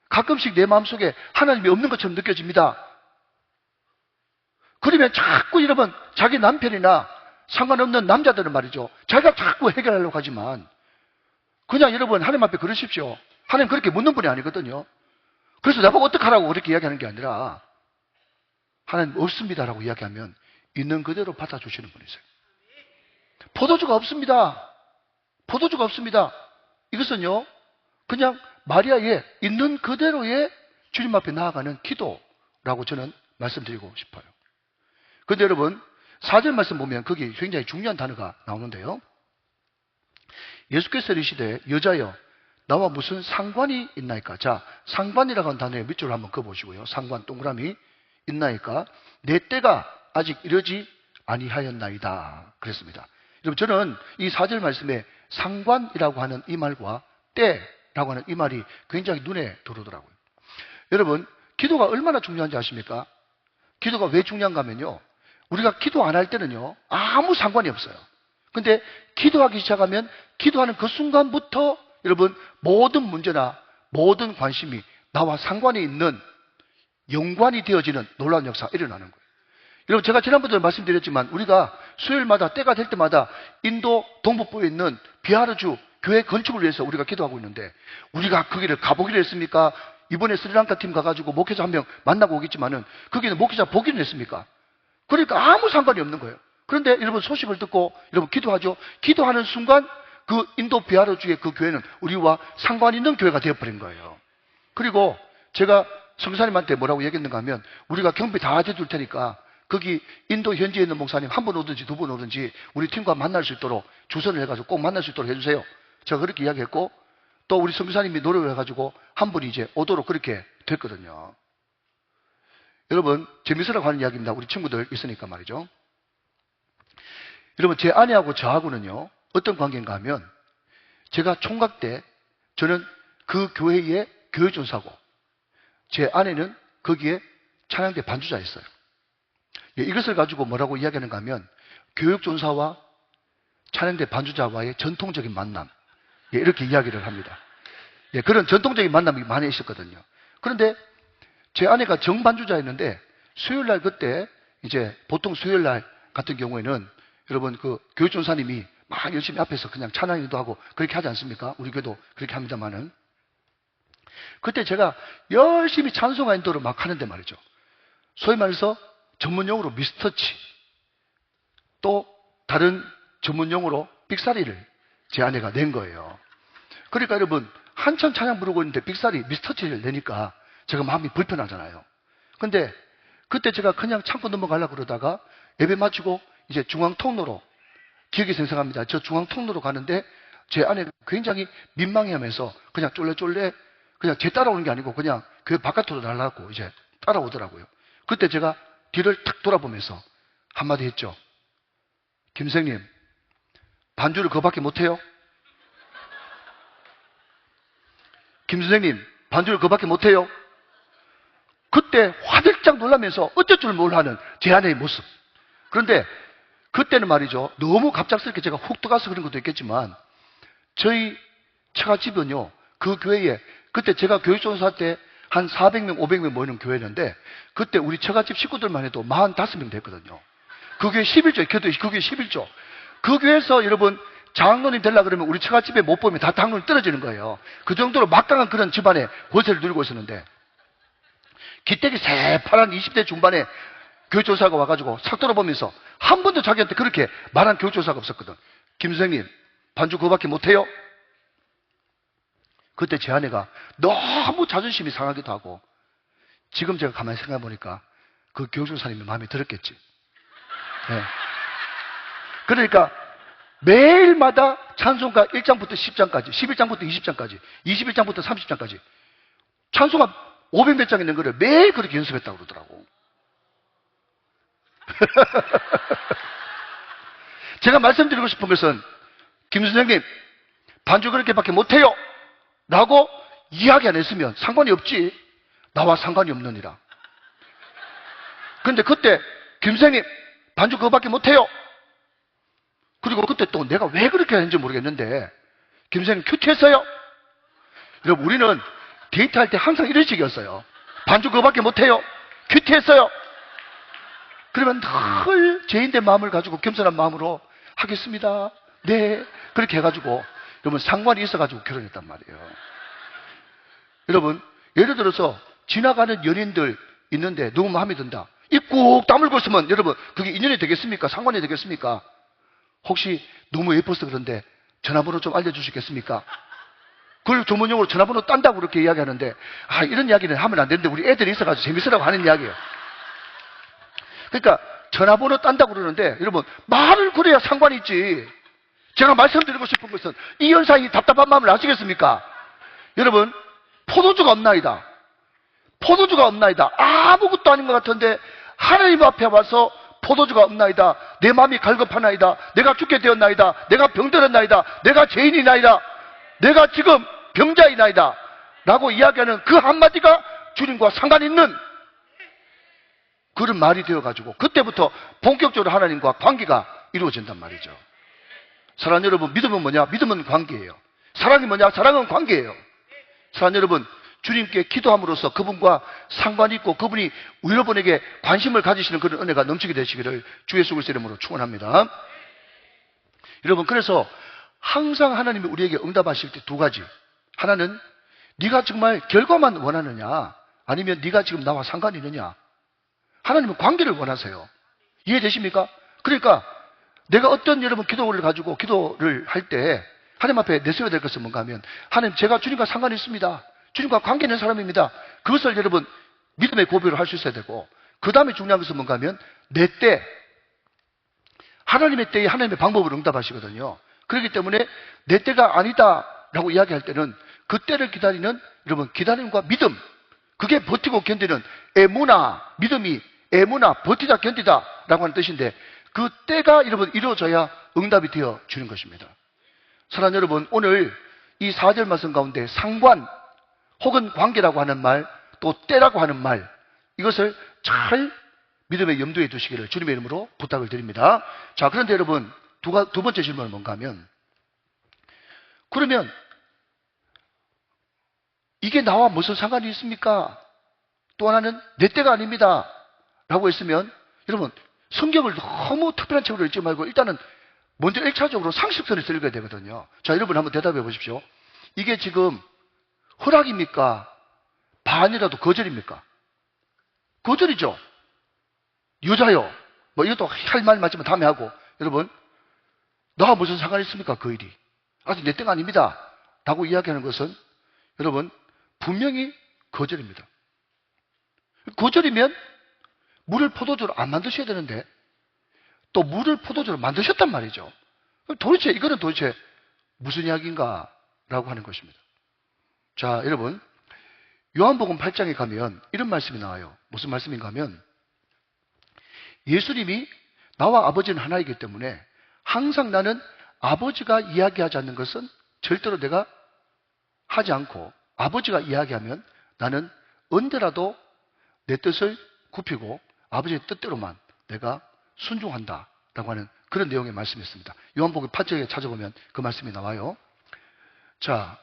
가끔씩 내 마음속에 하나님이 없는 것처럼 느껴집니다. 그러면 자꾸 여러분, 자기 남편이나 상관없는 남자들은 말이죠, 자기가 자꾸 해결하려고 하지만, 그냥 여러분 하나님 앞에 그러십시오. 하나님 그렇게 묻는 분이 아니거든요. 그래서 나보고 어떡하라고 그렇게 이야기하는 게 아니라, 하나님 없습니다라고 이야기하면 있는 그대로 받아주시는 분이세요. 포도주가 없습니다. 포도주가 없습니다. 이것은요, 그냥 마리아의 있는 그대로의 주님 앞에 나아가는 기도라고 저는 말씀드리고 싶어요. 그런데 여러분, 4절 말씀 보면 거기 굉장히 중요한 단어가 나오는데요. 예수께서 이르시되 여자여 나와 무슨 상관이 있나이까? 자, 상관이라고 하는 단어에 밑줄을 한번 그어보시고요. 상관 동그라미 있나이까? 내 때가 아직 이르지 아니하였나이다 그랬습니다. 여러분, 저는 이 4절 말씀에 상관이라고 하는 이 말과 때라고 하는 이 말이 굉장히 눈에 들어오더라고요. 여러분, 기도가 얼마나 중요한지 아십니까? 기도가 왜 중요한가 하면요, 우리가 기도 안 할 때는요 아무 상관이 없어요. 근데 기도하기 시작하면 기도하는 그 순간부터 여러분, 모든 문제나 모든 관심이 나와 상관이 있는 연관이 되어지는 놀라운 역사가 일어나는 거예요. 여러분, 제가 지난번에도 말씀드렸지만 우리가 수요일마다 때가 될 때마다 인도 동북부에 있는 비하르주 교회 건축을 위해서 우리가 기도하고 있는데, 우리가 거기를 가보기로 했습니까? 이번에 스리랑카 팀 가가지고 목회자 한 명 만나고 오겠지만은 거기는 목회자 보기로 했습니까? 그러니까 아무 상관이 없는 거예요. 그런데 여러분, 소식을 듣고 여러분 기도하죠. 기도하는 순간 그 인도 비하르주의 그 교회는 우리와 상관 있는 교회가 되어버린 거예요. 그리고 제가 성사님한테 뭐라고 얘기했는가 하면, 우리가 경비 다 해줄 테니까 거기 인도 현지에 있는 목사님 한 번 오든지 두 번 오든지 우리 팀과 만날 수 있도록 주선을 해가지고 꼭 만날 수 있도록 해주세요. 제가 그렇게 이야기했고, 또 우리 성사님이 노력을 해가지고 한 분이 이제 오도록 그렇게 됐거든요. 여러분, 재미있으라고 하는 이야기입니다. 우리 친구들 있으니까 말이죠. 여러분, 제 아내하고 저하고는요 어떤 관계인가 하면, 제가 총각 때 저는 그 교회의 교회존사고 제 아내는 거기에 찬양대 반주자였어요. 예, 이것을 가지고 뭐라고 이야기하는가 하면, 교육존사와 찬양대 반주자와의 전통적인 만남, 예, 이렇게 이야기를 합니다. 예, 그런 전통적인 만남이 많이 있었거든요. 그런데 제 아내가 정반주자였는데 수요일날 그때 이제 보통 수요일날 같은 경우에는 여러분 그 교육존사님이 막 열심히 앞에서 그냥 찬양도 하고 그렇게 하지 않습니까? 우리 교도 그렇게 합니다만은, 그때 제가 열심히 찬송가 인도를 막 하는데 말이죠, 소위 말해서 전문용어로 미스터치, 또 다른 전문용어로 삑사리를 제 아내가 낸 거예요. 그러니까 여러분, 한참 찬양 부르고 있는데 삑사리, 미스터치를 내니까 제가 마음이 불편하잖아요. 근데 그때 제가 그냥 참고 넘어가려고 그러다가 예배 마치고 이제 중앙통로로, 기억이 생생합니다. 저 중앙통로로 가는데 제 아내가 굉장히 민망해하면서 그냥 쫄래쫄래 그냥 제 따라오는 게 아니고 그냥 그 바깥으로 날라고 이제 따라오더라고요. 그때 제가 뒤를 탁 돌아보면서 한마디 했죠. 김생님, 반주를 그거밖에 못해요? 김선생님, 반주를 그거밖에 못해요? 그때 화들짝 놀라면서 어쩔 줄 몰라하는 제 아내의 모습. 그런데 그때는 말이죠, 너무 갑작스럽게 제가 훅 들어가서 그런 것도 있겠지만, 저희 처갓집은요 그 교회에, 그때 제가 교육존사 때 한 400명, 500명 모이는 교회였는데, 그때 우리 처갓집 식구들만 해도 45명 됐거든요. 그 교회 11조, 그 교회 11조. 그 교회에서 여러분 장로님 되려고 그러면 우리 처갓집에 못 보면 다 당론이 떨어지는 거예요. 그 정도로 막강한 그런 집안의 권세를 누리고 있었는데, 기대기 새파란 20대 중반에 교육조사가 와가지고 싹 돌아보면서 한 번도 자기한테 그렇게 말한 교육조사가 없었거든. 김 선생님, 반주 그거밖에 못해요? 그때 제 아내가 너무 자존심이 상하기도 하고, 지금 제가 가만히 생각해 보니까 그 교육조사님이 마음에 들었겠지. 네. 그러니까 매일마다 찬송가 1장부터 10장까지, 11장부터 20장까지, 21장부터 30장까지 찬송가 500몇 장 있는 거를 매일 그렇게 연습했다고 그러더라고. 제가 말씀드리고 싶은 것은, 김 선생님, 반주 그렇게밖에 못해요 라고 이야기 안 했으면 상관이 없지. 나와 상관이 없느니라. 그런데 그때 김 선생님, 반주 그거밖에 못해요. 그리고 그때 또 내가 왜 그렇게 했는지 모르겠는데, 김 선생님 큐티했어요? 여러분, 우리는 데이트할 때 항상 이런 식이었어요. 반주 그거밖에 못해요? 큐티했어요? 그러면 늘 죄인된 마음을 가지고 겸손한 마음으로 하겠습니다. 네. 그렇게 해가지고 여러분 상관이 있어가지고 결혼했단 말이에요. 여러분, 예를 들어서 지나가는 연인들 있는데 너무 마음에 든다. 입 꾹 다물고 있으면 여러분 그게 인연이 되겠습니까? 상관이 되겠습니까? 혹시 너무 예뻐서 그런데 전화번호 좀 알려주시겠습니까? 그걸 전문용어로 전화번호 딴다고 그렇게 이야기하는데, 이런 이야기는 하면 안 되는데 우리 애들이 있어가지고 재밌으라고 하는 이야기예요. 그러니까 전화번호 딴다고 그러는데, 여러분 말을 그래야 상관이 있지. 제가 말씀드리고 싶은 것은 이 연사의 답답한 마음을 아시겠습니까? 여러분, 포도주가 없나이다. 포도주가 없나이다. 아무것도 아닌 것 같은데 하나님 앞에 와서 포도주가 없나이다. 내 마음이 갈급하나이다. 내가 죽게 되었나이다. 내가 병들었나이다. 내가 죄인이나이다. 내가 지금 병자이나이다. 라고 이야기하는 그 한마디가 주님과 상관 있는 그런 말이 되어가지고 그때부터 본격적으로 하나님과 관계가 이루어진단 말이죠. 사랑하는 여러분, 믿음은 뭐냐? 믿음은 관계예요. 사랑이 뭐냐? 사랑은 관계예요. 사랑하는 여러분, 주님께 기도함으로써 그분과 상관이 있고 그분이 여러분에게 관심을 가지시는 그런 은혜가 넘치게 되시기를 주 예수 그리스도의 이름으로 축원합니다. 여러분, 그래서 항상 하나님이 우리에게 응답하실 때 두 가지. 하나는 네가 정말 결과만 원하느냐, 아니면 네가 지금 나와 상관이 있느냐. 하나님은 관계를 원하세요. 이해되십니까? 그러니까 내가 어떤 여러분 기도를 가지고 기도를 할 때 하나님 앞에 내세워야 될 것은 뭔가 하면, 하나님, 제가 주님과 상관이 있습니다. 주님과 관계 있는 사람입니다. 그것을 여러분 믿음의 고백을 할 수 있어야 되고, 그 다음에 중요한 것은 뭔가 하면 내 때, 하나님의 때에 하나님의 방법을 응답하시거든요. 그렇기 때문에 내 때가 아니다라고 이야기할 때는 그 때를 기다리는 여러분 기다림과 믿음, 그게 버티고 견디는 에무나, 믿음이 에무나, 버티다 견디다 라고 하는 뜻인데, 그 때가 여러분 이루어져야 응답이 되어 주는 것입니다. 사랑하는 여러분, 오늘 이 4절 말씀 가운데 상관 혹은 관계라고 하는 말, 또 때라고 하는 말, 이것을 잘 믿음의 염두에 두시기를 주님의 이름으로 부탁을 드립니다. 자, 그런데 여러분, 두 번째 질문은 뭔가 하면, 그러면 이게 나와 무슨 상관이 있습니까? 또 하나는 내 때가 아닙니다 라고 했으면, 여러분 성경을 너무 특별한 책으로 읽지 말고 일단은 먼저 1차적으로 상식선에서 읽어야 되거든요. 자, 여러분 한번 대답해 보십시오. 이게 지금 허락입니까? 반이라도 거절입니까? 거절이죠. 여자요. 뭐 이것도 할 말 맞지만 다음에 하고. 여러분, 나와 무슨 상관이 있습니까? 그 일이. 아직 내 때가 아닙니다 라고 이야기하는 것은 여러분 분명히 거절입니다. 거절이면 물을 포도주로 안 만드셔야 되는데 또 물을 포도주로 만드셨단 말이죠. 도대체 이거는 도대체 무슨 이야기인가 라고 하는 것입니다. 자, 여러분, 요한복음 8장에 가면 이런 말씀이 나와요. 무슨 말씀인가 하면, 예수님이 나와 아버지는 하나이기 때문에 항상 나는 아버지가 이야기하지 않는 것은 절대로 내가 하지 않고, 아버지가 이야기하면 나는 언제라도 내 뜻을 굽히고 아버지의 뜻대로만 내가 순종한다 라고 하는 그런 내용의 말씀이었습니다. 요한복음 8장에 찾아보면 그 말씀이 나와요. 자,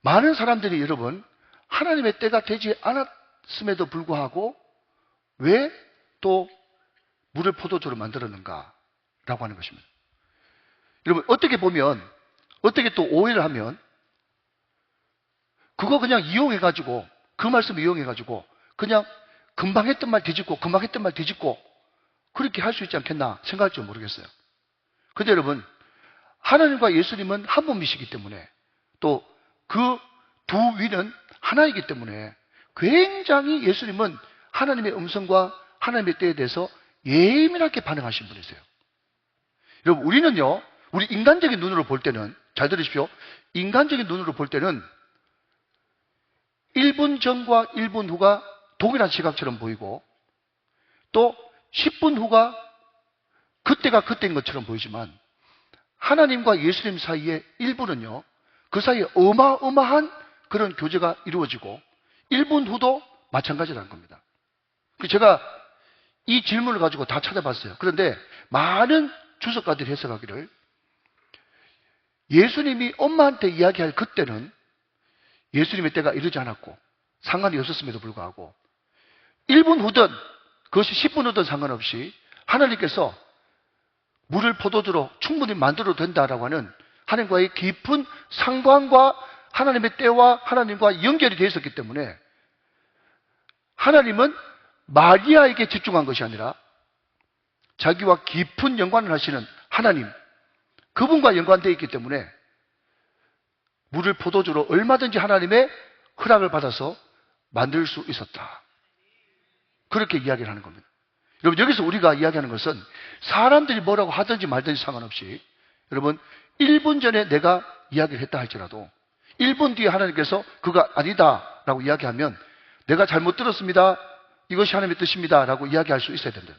많은 사람들이 여러분 하나님의 때가 되지 않았음에도 불구하고 왜 또 물을 포도주로 만들었는가 라고 하는 것입니다. 여러분, 어떻게 보면, 어떻게 또 오해를 하면 그거 그냥 이용해가지고, 그 말씀을 이용해가지고 그냥 금방 했던 말 뒤집고 금방 했던 말 뒤집고 그렇게 할 수 있지 않겠나 생각할지 모르겠어요. 그런데 여러분, 하나님과 예수님은 한 분이시기 때문에, 또 그 두 위는 하나이기 때문에 굉장히 예수님은 하나님의 음성과 하나님의 때에 대해서 예민하게 반응하신 분이세요. 여러분, 우리는요, 우리 인간적인 눈으로 볼 때는, 잘 들으십시오. 인간적인 눈으로 볼 때는 1분 전과 1분 후가 동일한 시각처럼 보이고, 또 10분 후가 그때가 그때인 것처럼 보이지만, 하나님과 예수님 사이의 1분은요, 그 사이에 어마어마한 그런 교제가 이루어지고 1분 후도 마찬가지라는 겁니다. 제가 이 질문을 가지고 다 찾아봤어요. 그런데 많은 주석가들이 해석하기를, 예수님이 엄마한테 이야기할 그때는 예수님의 때가 이르지 않았고 상관이 없었음에도 불구하고 1분 후든 그것이 10분 후든 상관없이 하나님께서 물을 포도주로 충분히 만들어도 된다라고 하는 하나님과의 깊은 상관과 하나님의 때와 하나님과 연결이 되어 있었기 때문에, 하나님은 마리아에게 집중한 것이 아니라 자기와 깊은 연관을 하시는 하나님, 그분과 연관되어 있기 때문에 물을 포도주로 얼마든지 하나님의 허락을 받아서 만들 수 있었다. 그렇게 이야기를 하는 겁니다. 여러분, 여기서 우리가 이야기하는 것은 사람들이 뭐라고 하든지 말든지 상관없이, 여러분, 1분 전에 내가 이야기를 했다 할지라도 1분 뒤에 하나님께서 그거 아니다 라고 이야기하면 내가 잘못 들었습니다, 이것이 하나님의 뜻입니다 라고 이야기할 수 있어야 된다.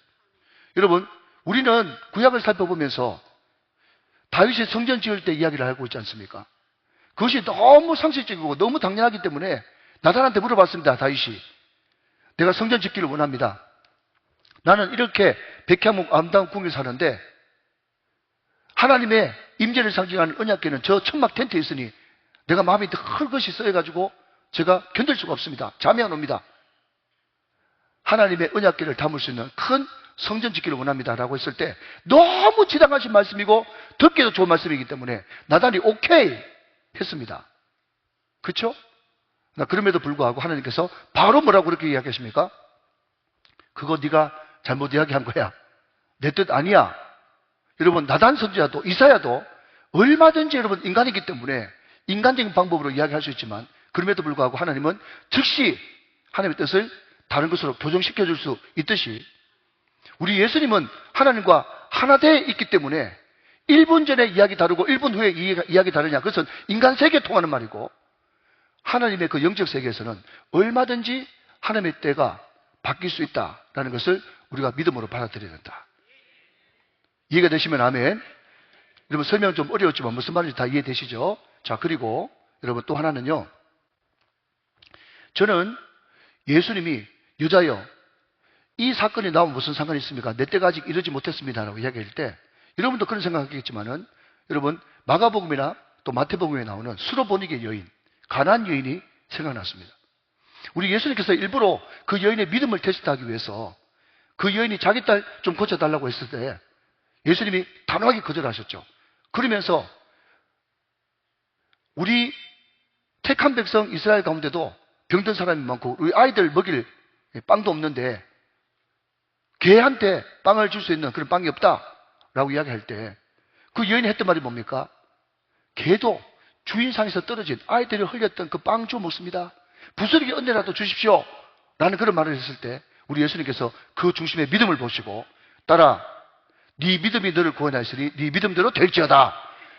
여러분, 우리는 구약을 살펴보면서 다윗이 성전 지을 때 이야기를 알고 있지 않습니까? 그것이 너무 상식적이고 너무 당연하기 때문에 나단한테 물어봤습니다. 다윗이, 내가 성전 짓기를 원합니다. 나는 이렇게 백향목 아름다운 궁에 사는데 하나님의 임재를 상징하는 언약궤는 저 천막 텐트에 있으니 내가 마음이 헐것이 쓰여가지고 제가 견딜 수가 없습니다. 잠이 안 옵니다. 하나님의 언약궤를 담을 수 있는 큰 성전 짓기를 원합니다 라고 했을 때 너무 지당하신 말씀이고 듣기도 좋은 말씀이기 때문에 나단이 오케이 했습니다. 그렇죠? 그럼에도 불구하고 하나님께서 바로 뭐라고 그렇게 이야기하십니까? 그거 네가 잘못 이야기한 거야. 내 뜻 아니야. 여러분, 나단 선지자도 이사야도 얼마든지 여러분 인간이기 때문에 인간적인 방법으로 이야기할 수 있지만 그럼에도 불구하고 하나님은 즉시 하나님의 뜻을 다른 것으로 교정시켜 줄 수 있듯이 우리 예수님은 하나님과 하나 되어 있기 때문에 1분 전에 이야기 다르고 1분 후에 이야기 다르냐, 그것은 인간 세계에 통하는 말이고 하나님의 그 영적 세계에서는 얼마든지 하나님의 때가 바뀔 수 있다라는 것을 우리가 믿음으로 받아들여야 된다. 이해가 되시면 아멘. 여러분, 설명 좀 어려웠지만 무슨 말인지 다 이해되시죠? 자, 그리고 여러분 또 하나는요, 저는 예수님이 여자여 이 사건이 나오면 무슨 상관이 있습니까? 내 때가 아직 이르지 못했습니다 라고 이야기할 때 여러분도 그런 생각하겠지만은 여러분, 마가복음이나 또 마태복음에 나오는 수로보니게 여인, 가나안 여인이 생각났습니다. 우리 예수님께서 일부러 그 여인의 믿음을 테스트하기 위해서 그 여인이 자기 딸 좀 고쳐달라고 했을 때 예수님이 단호하게 거절하셨죠. 그러면서 우리 택한 백성 이스라엘 가운데도 병든 사람이 많고 우리 아이들 먹일 빵도 없는데 개한테 빵을 줄 수 있는 그런 빵이 없다라고 이야기할 때 그 여인이 했던 말이 뭡니까? 개도 주인상에서 떨어진 아이들이 흘렸던 그 빵 주워 먹습니다. 부스러기 언제라도 주십시오 라는 그런 말을 했을 때 우리 예수님께서 그 중심의 믿음을 보시고 따라 네 믿음이 너를 구원하였으니 네 믿음대로 될지어다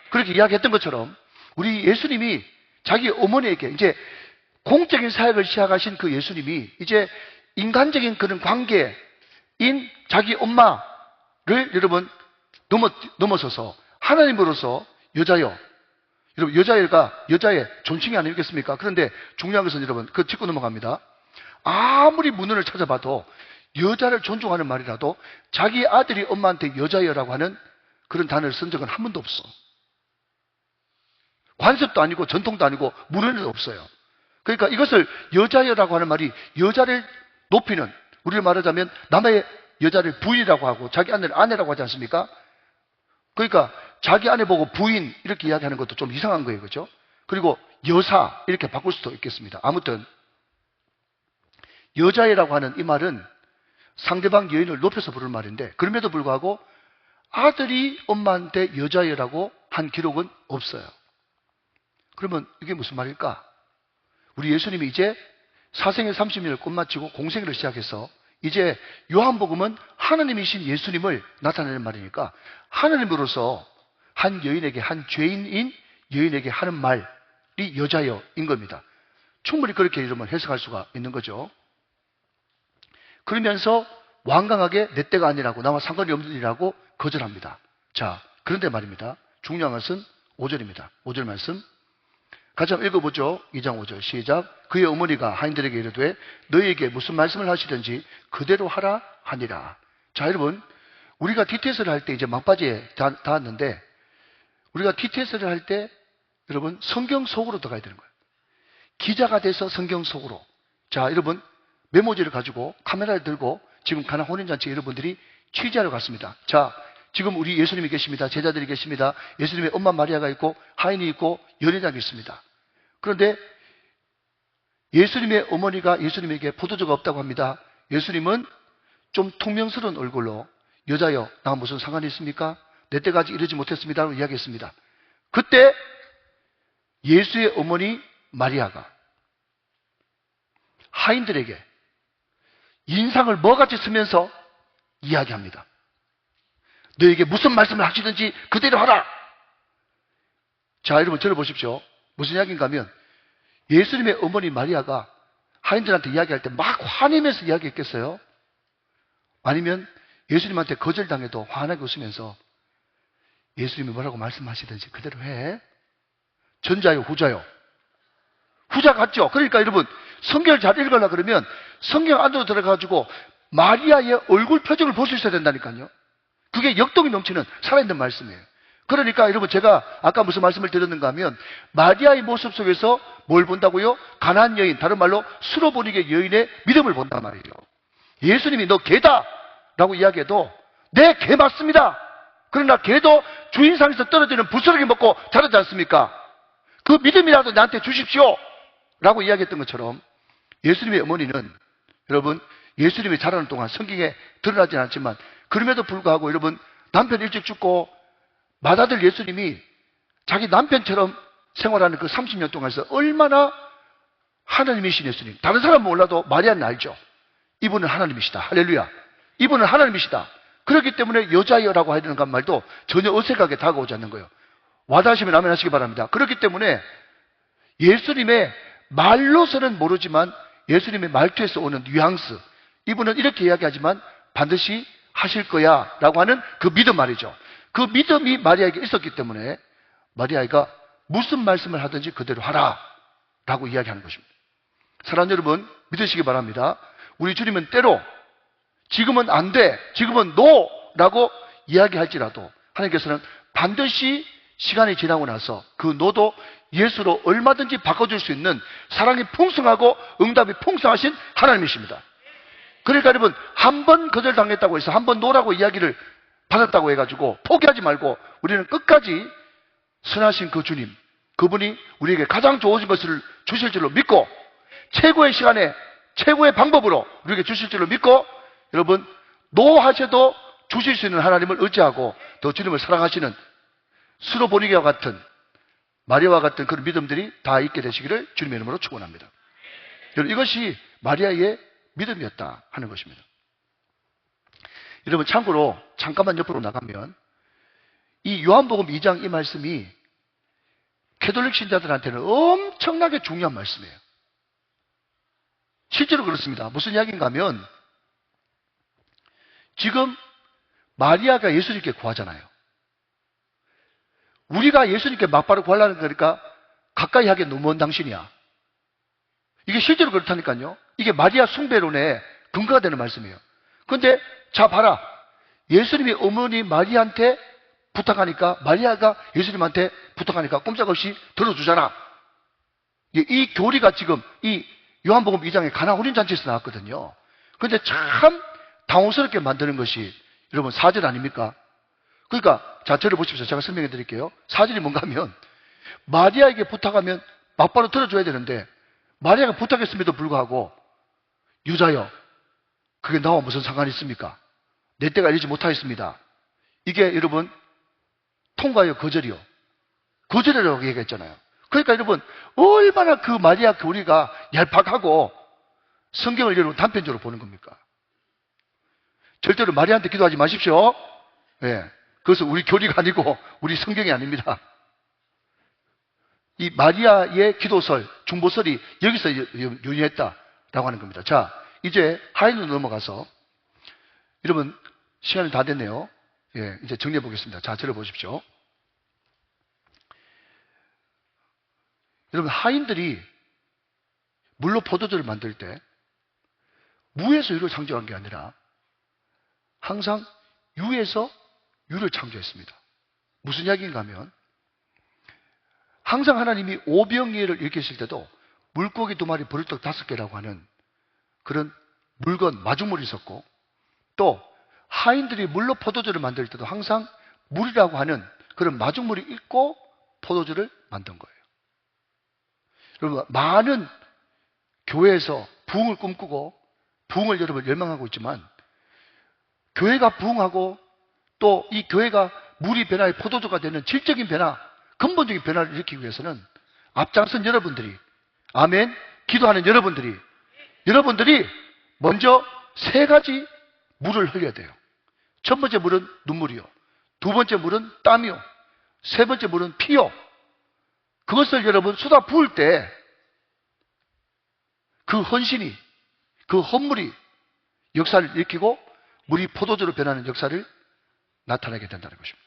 그렇게 이야기했던 것처럼 우리 예수님이 자기 어머니에게 이제 공적인 사역을 시작하신 그 예수님이 이제 인간적인 그런 관계인 자기 엄마를 여러분 넘어서서 하나님으로서 여자여, 여러분 여자애가 여자의 존칭이 아니겠습니까? 그런데 중요한 것은 여러분 그 짚고 넘어갑니다. 아무리 문헌을 찾아봐도 여자를 존중하는 말이라도 자기 아들이 엄마한테 여자여라고 하는 그런 단어를 쓴 적은 한 번도 없어. 관습도 아니고 전통도 아니고 문헌에도 없어요. 그러니까 이것을 여자여라고 하는 말이 여자를 높이는, 우리를 말하자면 남의 여자를 부인이라고 하고 자기 아내를 아내라고 하지 않습니까? 그러니까 자기 아내 보고 부인 이렇게 이야기하는 것도 좀 이상한 거예요. 그렇죠? 그리고 여사 이렇게 바꿀 수도 있겠습니다. 아무튼 여자애라고 하는 이 말은 상대방 여인을 높여서 부르는 말인데 그럼에도 불구하고 아들이 엄마한테 여자애라고 한 기록은 없어요. 그러면 이게 무슨 말일까? 우리 예수님이 이제 사생애 30년을 끝마치고 공생애를 시작해서 이제 요한복음은 하나님이신 예수님을 나타내는 말이니까 하나님으로서 한 여인에게, 한 죄인인 여인에게 하는 말이 여자여인 겁니다. 충분히 그렇게 이러면 해석할 수가 있는 거죠. 그러면서 완강하게 내 때가 아니라고, 나와 상관이 없는 일이라고 거절합니다. 자, 그런데 말입니다. 중요한 것은 5절입니다. 5절 말씀 같이 한번 읽어보죠. 2장 5절 시작. 그의 어머니가 하인들에게 이르되 너희에게 무슨 말씀을 하시든지 그대로 하라 하니라. 자, 여러분, 우리가 TTS를 할 때 이제 막바지에 닿았는데 우리가 TTS를 할 때 여러분 성경 속으로 들어가야 되는 거예요. 기자가 돼서 성경 속으로. 자, 여러분 메모지를 가지고 카메라를 들고 지금 가나 혼인잔치에 여러분들이 취재하러 갔습니다. 자, 지금 우리 예수님이 계십니다. 제자들이 계십니다. 예수님의 엄마 마리아가 있고 하인이 있고 연회장이 있습니다. 그런데 예수님의 어머니가 예수님에게 포도주가 없다고 합니다. 예수님은 좀 통명스러운 얼굴로 여자여, 나 무슨 상관이 있습니까? 내 때까지 이러지 못했습니다라고 이야기했습니다. 그때 예수의 어머니 마리아가 하인들에게 인상을 뭐같이 쓰면서 이야기합니다. 너에게 무슨 말씀을 하시든지 그대로 하라. 자, 여러분 저를 보십시오. 무슨 이야기인가 하면 예수님의 어머니 마리아가 하인들한테 이야기할 때 막 화내면서 이야기했겠어요? 아니면 예수님한테 거절당해도 환하게 웃으면서 예수님이 뭐라고 말씀하시든지 그대로 해? 전자요, 후자요? 후자 같죠? 그러니까 여러분 성경을 잘 읽으려고 그러면 성경 안으로 들어가가지고 마리아의 얼굴 표정을 볼 수 있어야 된다니까요. 그게 역동이 넘치는 살아있는 말씀이에요. 그러니까 여러분 제가 아까 무슨 말씀을 드렸는가 하면 마리아의 모습 속에서 뭘 본다고요? 가난안 여인, 다른 말로 수로보니게 여인의 믿음을 본단 말이에요. 예수님이 너 개다 라고 이야기해도 네, 개 맞습니다. 그러나 개도 주인상에서 떨어지는 부스러기 먹고 자라지 않습니까? 그 믿음이라도 나한테 주십시오 라고 이야기했던 것처럼 예수님의 어머니는 여러분 예수님이 자라는 동안 성경에 드러나진 않지만 그럼에도 불구하고 여러분 남편 일찍 죽고 맏아들 예수님이 자기 남편처럼 생활하는 그 30년 동안에서 얼마나 하나님이신 예수님, 다른 사람은 몰라도 마리아는 알죠. 이분은 하나님이시다. 할렐루야. 이분은 하나님이시다. 그렇기 때문에 여자여라고 하는 말도 전혀 어색하게 다가오지 않는 거예요. 와닿으시면 아멘 하시기 바랍니다. 그렇기 때문에 예수님의 말로서는 모르지만 예수님의 말투에서 오는 뉘앙스, 이분은 이렇게 이야기하지만 반드시 하실 거야 라고 하는 그 믿음 말이죠. 그 믿음이 마리아에게 있었기 때문에 마리아가 무슨 말씀을 하든지 그대로 하라 라고 이야기하는 것입니다. 사랑하는 여러분 믿으시기 바랍니다. 우리 주님은 때로 지금은 안 돼, 지금은 노 라고 이야기할지라도 하나님께서는 반드시 시간이 지나고 나서 그 노도 예수로 얼마든지 바꿔줄 수 있는 사랑이 풍성하고 응답이 풍성하신 하나님이십니다. 그러니까 여러분 한 번 거절당했다고 해서 한 번 노라고 이야기를 받았다고 해가지고 포기하지 말고 우리는 끝까지 선하신 그 주님, 그분이 우리에게 가장 좋은 것을 주실 줄로 믿고 최고의 시간에 최고의 방법으로 우리에게 주실 줄로 믿고 여러분 노하셔도 주실 수 있는 하나님을 의지하고 더 주님을 사랑하시는 수로보니게와 같은 마리아와 같은 그런 믿음들이 다 있게 되시기를 주님의 이름으로 축원합니다. 여러분 이것이 마리아의 믿음이었다 하는 것입니다. 여러분 참고로 잠깐만 옆으로 나가면 이 요한복음 2장 이 말씀이 캐톨릭 신자들한테는 엄청나게 중요한 말씀이에요. 실제로 그렇습니다. 무슨 이야기인가 하면 지금 마리아가 예수님께 구하잖아요. 우리가 예수님께 맞바로 구하려는 거니까 가까이 하기에 너무 먼 당신이야. 이게 실제로 그렇다니까요. 이게 마리아 숭배론의 근거가 되는 말씀이에요. 그런데 자 봐라. 예수님이 어머니 마리아한테 부탁하니까 마리아가 예수님한테 부탁하니까 꼼짝없이 들어주잖아. 이 교리가 지금 이 요한복음 2장의 가나 혼인잔치에서 나왔거든요. 그런데 참 당혹스럽게 만드는 것이 여러분 4절 아닙니까? 그러니까 자 저를 보십시오. 제가 설명해 드릴게요. 4절이 뭔가 하면 마리아에게 부탁하면 맞바로 들어줘야 되는데 마리아가 부탁했음에도 불구하고 유자여 그게 나와 무슨 상관이 있습니까? 내 때가 이르지 못하였습니다. 이게 여러분 통과요 거절이요. 거절이라고 얘기했잖아요. 그러니까 여러분 얼마나 그 마리아 교리가 얄팍하고 성경을 여러분 단편적으로 보는 겁니까? 절대로 마리아한테 기도하지 마십시오. 예, 그것은 우리 교리가 아니고 우리 성경이 아닙니다. 이 마리아의 기도설, 중보설이 여기서 유의했다라고 하는 겁니다. 자, 이제 하인으로 넘어가서 여러분 시간이 다 됐네요. 예, 이제 정리해 보겠습니다. 자, 저를 보십시오. 여러분 하인들이 물로 포도주를 만들 때 무에서 유를 창조한 게 아니라 항상 유에서 유를 창조했습니다. 무슨 이야기인가 하면 항상 하나님이 오병이어를 일으키실 때도 물고기 2마리 버릇떡 5개라고 하는 그런 물건, 마중물이 있었고 또 하인들이 물로 포도주를 만들 때도 항상 물이라고 하는 그런 마중물이 있고 포도주를 만든 거예요. 여러분 많은 교회에서 부흥을 꿈꾸고 부흥을 여러분 열망하고 있지만 교회가 부흥하고 또 이 교회가 물이 변화의 포도주가 되는 질적인 변화, 근본적인 변화를 일으키기 위해서는 앞장선 여러분들이, 아멘, 기도하는 여러분들이 먼저 3가지 물을 흘려야 돼요. 첫 번째 물은 눈물이요. 두 번째 물은 땀이요. 세 번째 물은 피요. 그것을 여러분 쏟아 부을 때 그 헌신이, 그 헌물이 역사를 일으키고 물이 포도주로 변하는 역사를 나타나게 된다는 것입니다.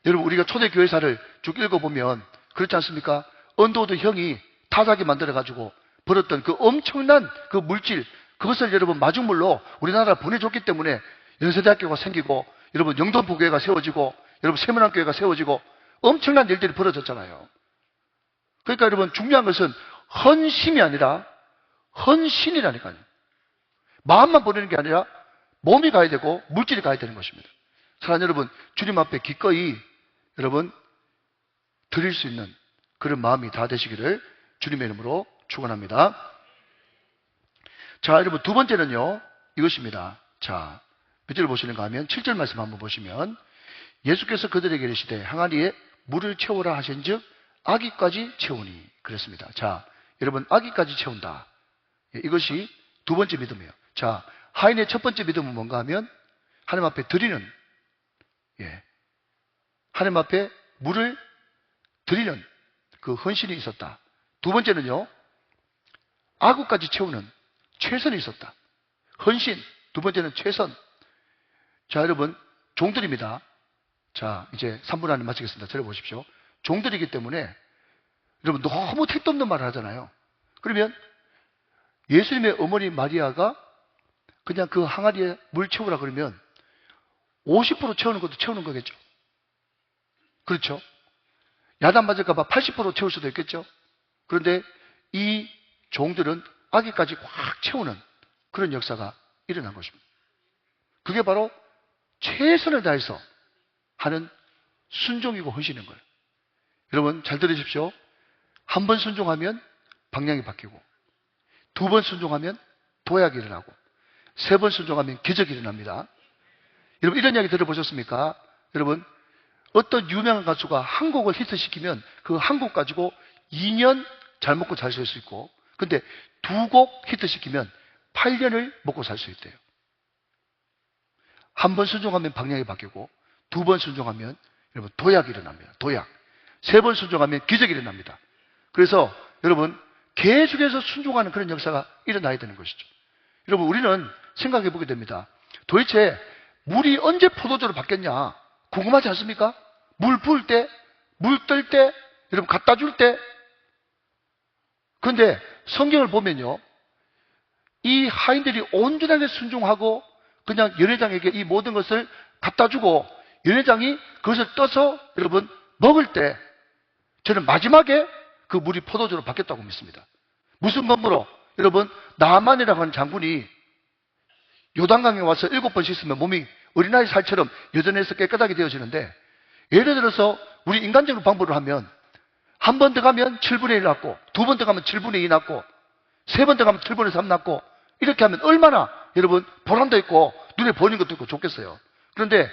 여러분, 우리가 초대교회사를 쭉 읽어보면 그렇지 않습니까? 언더우드 형이 타작이 만들어가지고 벌었던 그 엄청난 그 물질, 그것을 여러분 마중물로 우리나라에 보내줬기 때문에 연세대학교가 생기고, 여러분 영동포교회가 세워지고, 여러분 세문안교회가 세워지고, 엄청난 일들이 벌어졌잖아요. 그러니까 여러분 중요한 것은 헌심이 아니라 헌신이라니까요. 마음만 보내는 게 아니라 몸이 가야 되고 물질이 가야 되는 것입니다. 사랑하는 여러분, 주님 앞에 기꺼이 여러분 드릴 수 있는 그런 마음이 다 되시기를 주님의 이름으로 축원합니다. 자, 여러분 두 번째는요, 이것입니다. 자, 몇 절 보시는가 하면 7절 말씀 한번 보시면, 예수께서 그들에게 이르시되 항아리에 물을 채우라 하신즉 아기까지 채우니 그랬습니다. 자, 여러분 아기까지 채운다. 이것이 두 번째 믿음이에요. 자, 하인의 첫 번째 믿음은 뭔가 하면 하나님 앞에 드리는, 하나님 앞에 물을 드리는 그 헌신이 있었다. 두 번째는요, 아구까지 채우는 최선이 있었다. 헌신, 두 번째는 최선. 자, 여러분 종들입니다. 자, 이제 3분 안에 마치겠습니다. 들어보십시오. 종들이기 때문에 여러분 너무 택도 없는 말을 하잖아요. 그러면 예수님의 어머니 마리아가 그냥 그 항아리에 물 채우라 그러면 50% 채우는 것도 채우는 거겠죠. 그렇죠? 야단 맞을까 봐 80% 채울 수도 있겠죠. 그런데 이 종들은 아기까지 확 채우는 그런 역사가 일어난 것입니다. 그게 바로 최선을 다해서 하는 순종이고 헌신인 거예요. 여러분 잘 들으십시오. 한 번 순종하면 방향이 바뀌고, 두 번 순종하면 도약이 일어나고, 세 번 순종하면 기적이 일어납니다. 여러분 이런 이야기 들어보셨습니까? 여러분 어떤 유명한 가수가 한 곡을 히트시키면 그 한 곡 가지고 2년 잘 먹고 잘 살 수 있고, 근데 2곡 히트시키면 8년을 먹고 살 수 있대요. 한 번 순종하면 방향이 바뀌고, 두 번 순종하면 여러분 도약이 일어납니다. 도약. 세 번 순종하면 기적이 일어납니다. 그래서 여러분 계속해서 순종하는 그런 역사가 일어나야 되는 것이죠. 여러분 우리는 생각해 보게 됩니다. 도대체 물이 언제 포도주로 바뀌었냐 궁금하지 않습니까? 물 부을 때, 물 뜰 때, 여러분 갖다 줄 때. 그런데 성경을 보면요, 이 하인들이 온전하게 순종하고 그냥 연회장에게 이 모든 것을 갖다 주고 연회장이 그것을 떠서 여러분 먹을 때, 저는 마지막에 그 물이 포도주로 바뀌었다고 믿습니다. 무슨 근거로? 여러분 나만이라고 하는 장군이 요단강에 와서 7번 씻으면 몸이 어린아이 살처럼 여전해서 깨끗하게 되어지는데, 예를 들어서 우리 인간적으로 방법을 하면 한 번 더 가면 7분의 1 낫고, 두 번 더 가면 7분의 2 낫고, 세 번 더 가면 7분의 3 낫고, 이렇게 하면 얼마나 여러분 보람도 있고 눈에 보이는 것도 있고 좋겠어요. 그런데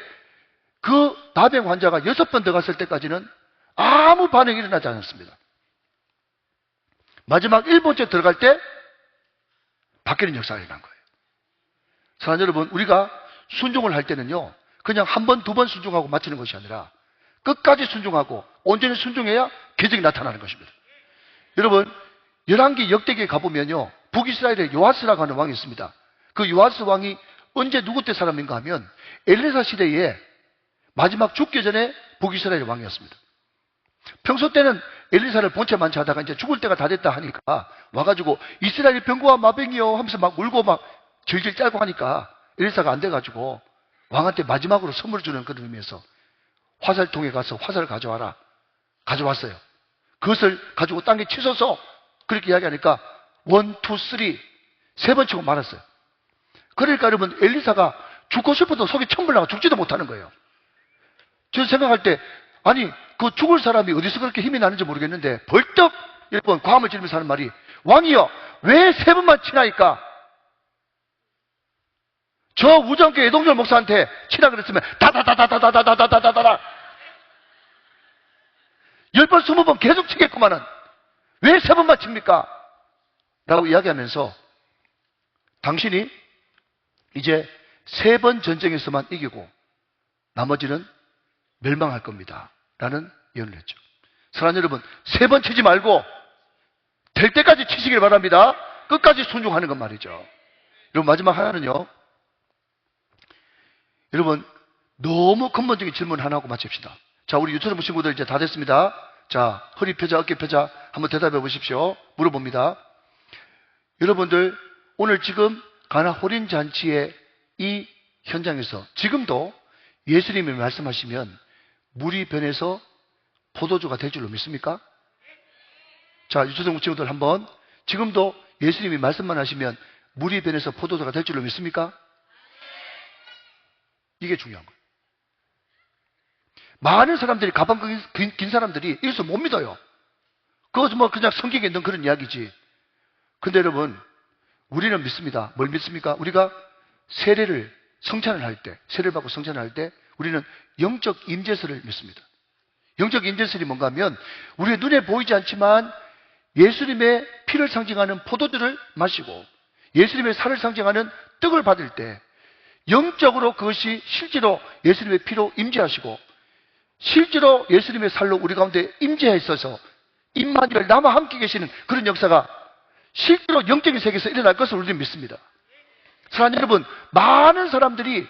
그 나병 환자가 6번 더 갔을 때까지는 아무 반응이 일어나지 않았습니다. 마지막 1번째 들어갈 때 바뀌는 역사가 일어난 거예요. 사랑하는 여러분, 우리가 순종을 할 때는요, 그냥 한 번, 두 번 순종하고 마치는 것이 아니라 끝까지 순종하고 온전히 순종해야 기적이 나타나는 것입니다. 여러분, 열왕기 역대기에 가보면요, 북이스라엘에 요아스라고 하는 왕이 있습니다. 그 요아스 왕이 언제 누구 때 사람인가 하면 엘리사 시대에 마지막 죽기 전에 북이스라엘 왕이었습니다. 평소 때는 엘리사를 본체만치 하다가 이제 죽을 때가 다 됐다 하니까 와가지고 이스라엘 병거와 마병이요 하면서 막 울고 막 질질 짤고 하니까 엘리사가 안 돼가지고 왕한테 마지막으로 선물 주는 그런 의미에서 화살통에 가서 화살을 가져와라. 가져왔어요. 그것을 가지고 땅에 치솟어 그렇게 이야기하니까 1, 2, 3 세 번 치고 말았어요. 그러니까 여러분 엘리사가 죽고 싶어도 속이 천불 나가 죽지도 못하는 거예요. 저는 생각할 때 아니 그 죽을 사람이 어디서 그렇게 힘이 나는지 모르겠는데 벌떡 여러분 과음을 지르면서 하는 말이, 왕이여 왜 세 번만 치나이까? 저 우정교회 예동열 목사한테 치라 그랬으면 다다다다다다다다다다다다 10번, 20번 계속 치겠구만은 왜 3번만 칩니까? 라고 이야기하면서 당신이 이제 3번 전쟁에서만 이기고 나머지는 멸망할 겁니다. 라는 예언을 했죠. 사랑하는 여러분, 3번 치지 말고 될 때까지 치시길 바랍니다. 끝까지 순종하는 것 말이죠. 여러분, 마지막 하나는요. 여러분, 너무 근본적인 질문 하나 하고 마칩시다. 자, 우리 유초등 친구들 이제 다 됐습니다. 자, 허리 펴자, 어깨 펴자. 한번 대답해 보십시오. 물어봅니다. 여러분들, 오늘 지금 가나 호린잔치의 이 현장에서 지금도 예수님이 말씀하시면 물이 변해서 포도주가 될 줄로 믿습니까? 자, 유초등 친구들 한번 지금도 예수님이 말씀만 하시면 물이 변해서 포도주가 될 줄로 믿습니까? 이게 중요한 거예요. 많은 사람들이, 가방 긴 사람들이 이것을 못 믿어요. 그것은 뭐 그냥 성경에 있는 그런 이야기지. 근데 여러분, 우리는 믿습니다. 뭘 믿습니까? 우리가 세례를 성찬을 할 때, 세례를 받고 성찬을 할 때 우리는 영적 임재설을 믿습니다. 영적 임재설이 뭔가 하면 우리의 눈에 보이지 않지만 예수님의 피를 상징하는 포도주를 마시고 예수님의 살을 상징하는 떡을 받을 때 영적으로 그것이 실제로 예수님의 피로 임재하시고 실제로 예수님의 살로 우리 가운데 임재해 있어서 임마누엘 나와 함께 계시는 그런 역사가 실제로 영적인 세계에서 일어날 것을 우리는 믿습니다. 사랑하는 여러분, 많은 사람들이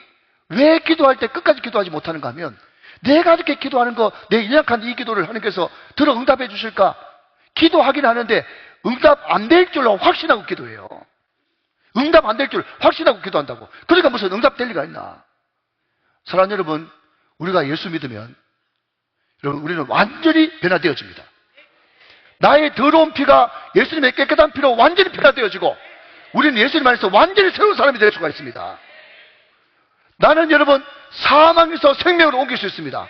왜 기도할 때 끝까지 기도하지 못하는가 하면 내가 이렇게 기도하는 거, 내 연약한 이 기도를 하나님께서 들어 응답해 주실까? 기도하긴 하는데 응답 안 될 줄로 확신하고 기도해요. 응답 안 될 줄 확신하고 기도한다고. 그러니까 무슨 응답 될 리가 있나? 사랑하는 여러분, 우리가 예수 믿으면 여러분 우리는 완전히 변화되어집니다. 나의 더러운 피가 예수님의 깨끗한 피로 완전히 변화되어지고 우리는 예수님 안에서 완전히 새로운 사람이 될 수가 있습니다. 나는 여러분 사망에서 생명으로 옮길 수 있습니다.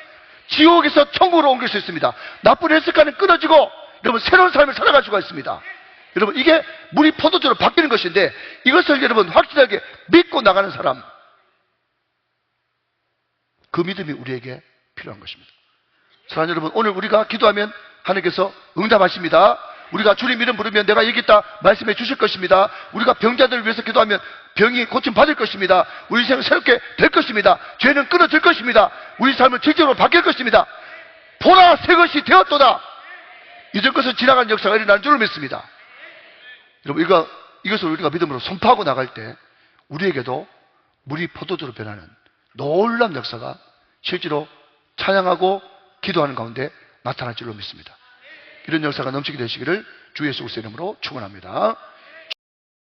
지옥에서 천국으로 옮길 수 있습니다. 나쁜 습관은 끊어지고 여러분 새로운 삶을 살아갈 수가 있습니다. 여러분 이게 물이 포도주로 바뀌는 것인데 이것을 여러분 확실하게 믿고 나가는 사람, 그 믿음이 우리에게 필요한 것입니다. 사랑하는 여러분, 오늘 우리가 기도하면 하나님께서 응답하십니다. 우리가 주님 이름 부르면 내가 여기 있다 말씀해 주실 것입니다. 우리가 병자들을 위해서 기도하면 병이 고침 받을 것입니다. 우리 인생은 새롭게 될 것입니다. 죄는 끊어질 것입니다. 우리 삶은 질적으로 바뀔 것입니다. 보라 새 것이 되었도다. 이전 것은 지나간 역사가 일어나는 줄을 믿습니다. 여러분 이것을 우리가 믿음으로 선포하고 나갈 때 우리에게도 물이 포도주로 변하는 놀라운 역사가 실제로 찬양하고 기도하는 가운데 나타날 줄로 믿습니다. 이런 역사가 넘치게 되시기를 주 예수 그리스도의 이름으로 축원합니다.